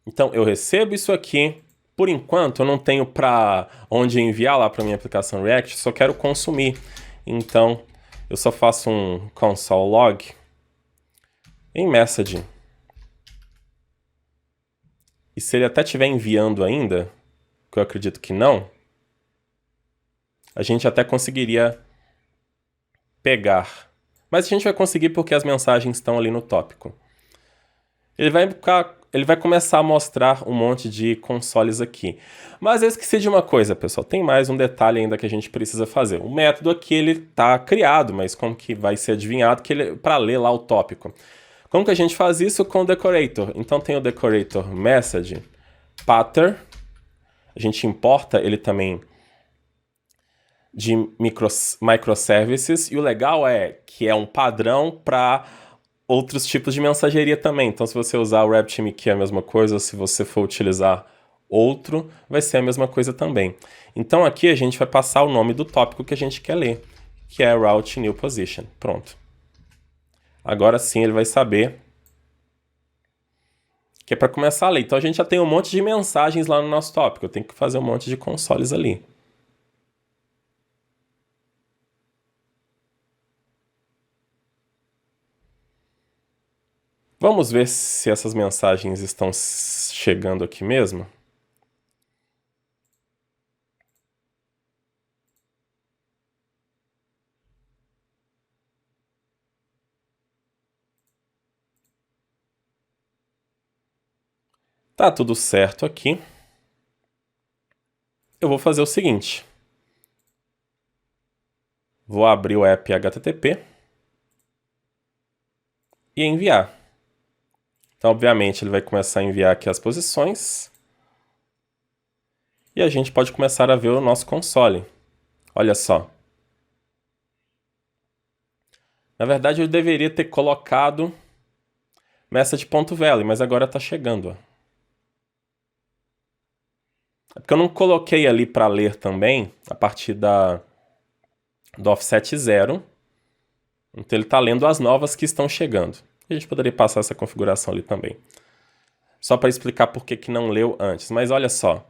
S5: Então, eu recebo isso aqui. Por enquanto, eu não tenho para onde enviar lá para minha aplicação React, só quero consumir. Então, eu só faço um console log em messaging. E se ele até estiver enviando ainda, que eu acredito que não, a gente até conseguiria pegar. Mas a gente vai conseguir porque as mensagens estão ali no tópico. Ele vai começar a mostrar um monte de consoles aqui. Mas eu esqueci de uma coisa, pessoal. Tem mais um detalhe ainda que a gente precisa fazer. O método aqui ele está criado, mas como que vai ser adivinhado para ler lá o tópico? Como que a gente faz isso com o decorator? Então tem o decorator message, pattern. A gente importa ele também de microservices. E o legal é que é um padrão para outros tipos de mensageria também. Então se você usar o RabbitMQ é a mesma coisa. Se você for utilizar outro, vai ser a mesma coisa também. Então aqui a gente vai passar o nome do tópico que a gente quer ler, que é route new position. Pronto. Agora sim ele vai saber que é para começar a ler. Então a gente já tem um monte de mensagens lá no nosso tópico. Eu tenho que fazer um monte de consoles ali. Vamos ver se essas mensagens estão chegando aqui mesmo. Tá tudo certo aqui. Eu vou fazer o seguinte. Vou abrir o app HTTP e enviar. Então, obviamente, ele vai começar a enviar aqui as posições. E a gente pode começar a ver o nosso console. Olha só. Na verdade, eu deveria ter colocado message.value, mas agora está chegando. Ó. É porque eu não coloquei ali para ler também a partir do offset 0. Então ele está lendo as novas que estão chegando. A gente poderia passar essa configuração ali também. Só para explicar por que não leu antes. Mas olha só.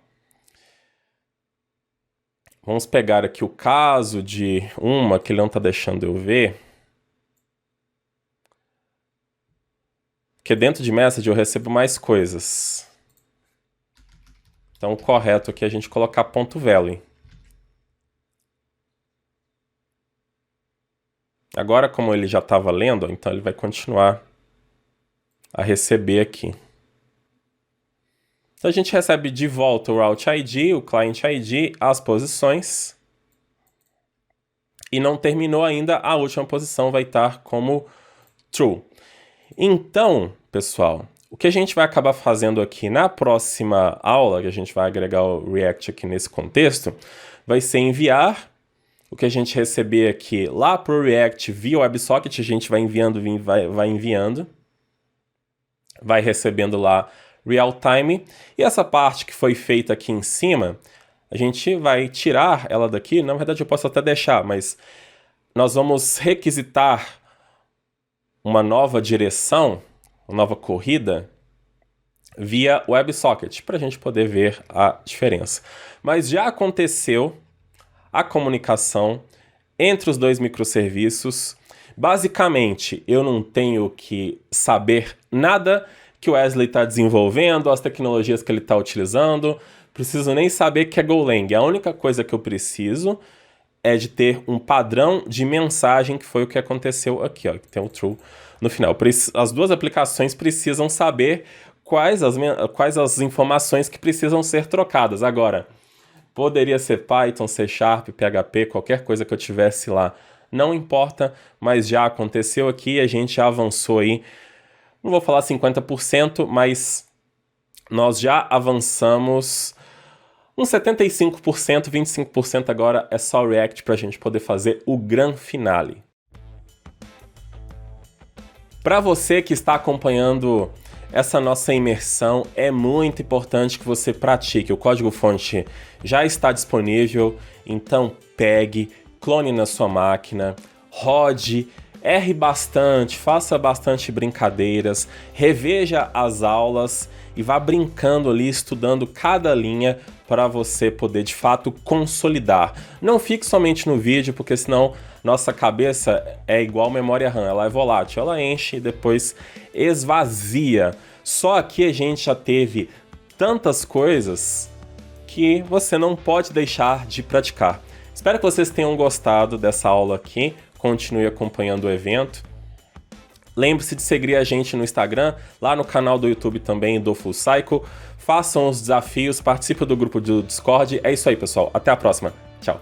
S5: Vamos pegar aqui o caso de uma que ele não está deixando eu ver. Porque dentro de message eu recebo mais coisas. Então o correto aqui é a gente colocar .value. Agora, como ele já estava lendo, então ele vai continuar a receber aqui. Então a gente recebe de volta o Route ID, o Client ID, as posições. E não terminou ainda, a última posição vai estar como True. Então, pessoal, o que a gente vai acabar fazendo aqui na próxima aula, que a gente vai agregar o React aqui nesse contexto, vai ser enviar o que a gente receber aqui lá para o React via WebSocket, a gente vai enviando, vai recebendo lá real time. E essa parte que foi feita aqui em cima, a gente vai tirar ela daqui. Na verdade, eu posso até deixar, mas nós vamos requisitar uma nova direção, uma nova corrida via WebSocket, para a gente poder ver a diferença. Mas já aconteceu a comunicação entre os dois microserviços. Basicamente, eu não tenho que saber nada que o Wesley está desenvolvendo, as tecnologias que ele está utilizando, preciso nem saber que é Golang. A única coisa que eu preciso é de ter um padrão de mensagem, que foi o que aconteceu aqui, ó, que tem o true no final. As duas aplicações precisam saber quais as informações que precisam ser trocadas. Agora, poderia ser Python, C#, PHP, qualquer coisa que eu tivesse lá. Não importa, mas já aconteceu aqui, a gente já avançou aí. Não vou falar 50%, mas nós já avançamos uns 75%, 25% agora é só React para a gente poder fazer o gran finale. Para você que está acompanhando essa nossa imersão, é muito importante que você pratique. O código-fonte já está disponível, então pegue, clone na sua máquina, rode erre bastante, faça bastante brincadeiras, reveja as aulas e vá brincando ali, estudando cada linha para você poder de fato consolidar. Não fique somente no vídeo, porque senão nossa cabeça é igual memória RAM, ela é volátil, ela enche e depois esvazia. Só aqui a gente já teve tantas coisas que você não pode deixar de praticar. Espero que vocês tenham gostado dessa aula aqui. Continue acompanhando o evento. Lembre-se de seguir a gente no Instagram, lá no canal do YouTube também do Full Cycle. Façam os desafios, participem do grupo do Discord. É isso aí, pessoal. Até a próxima. Tchau.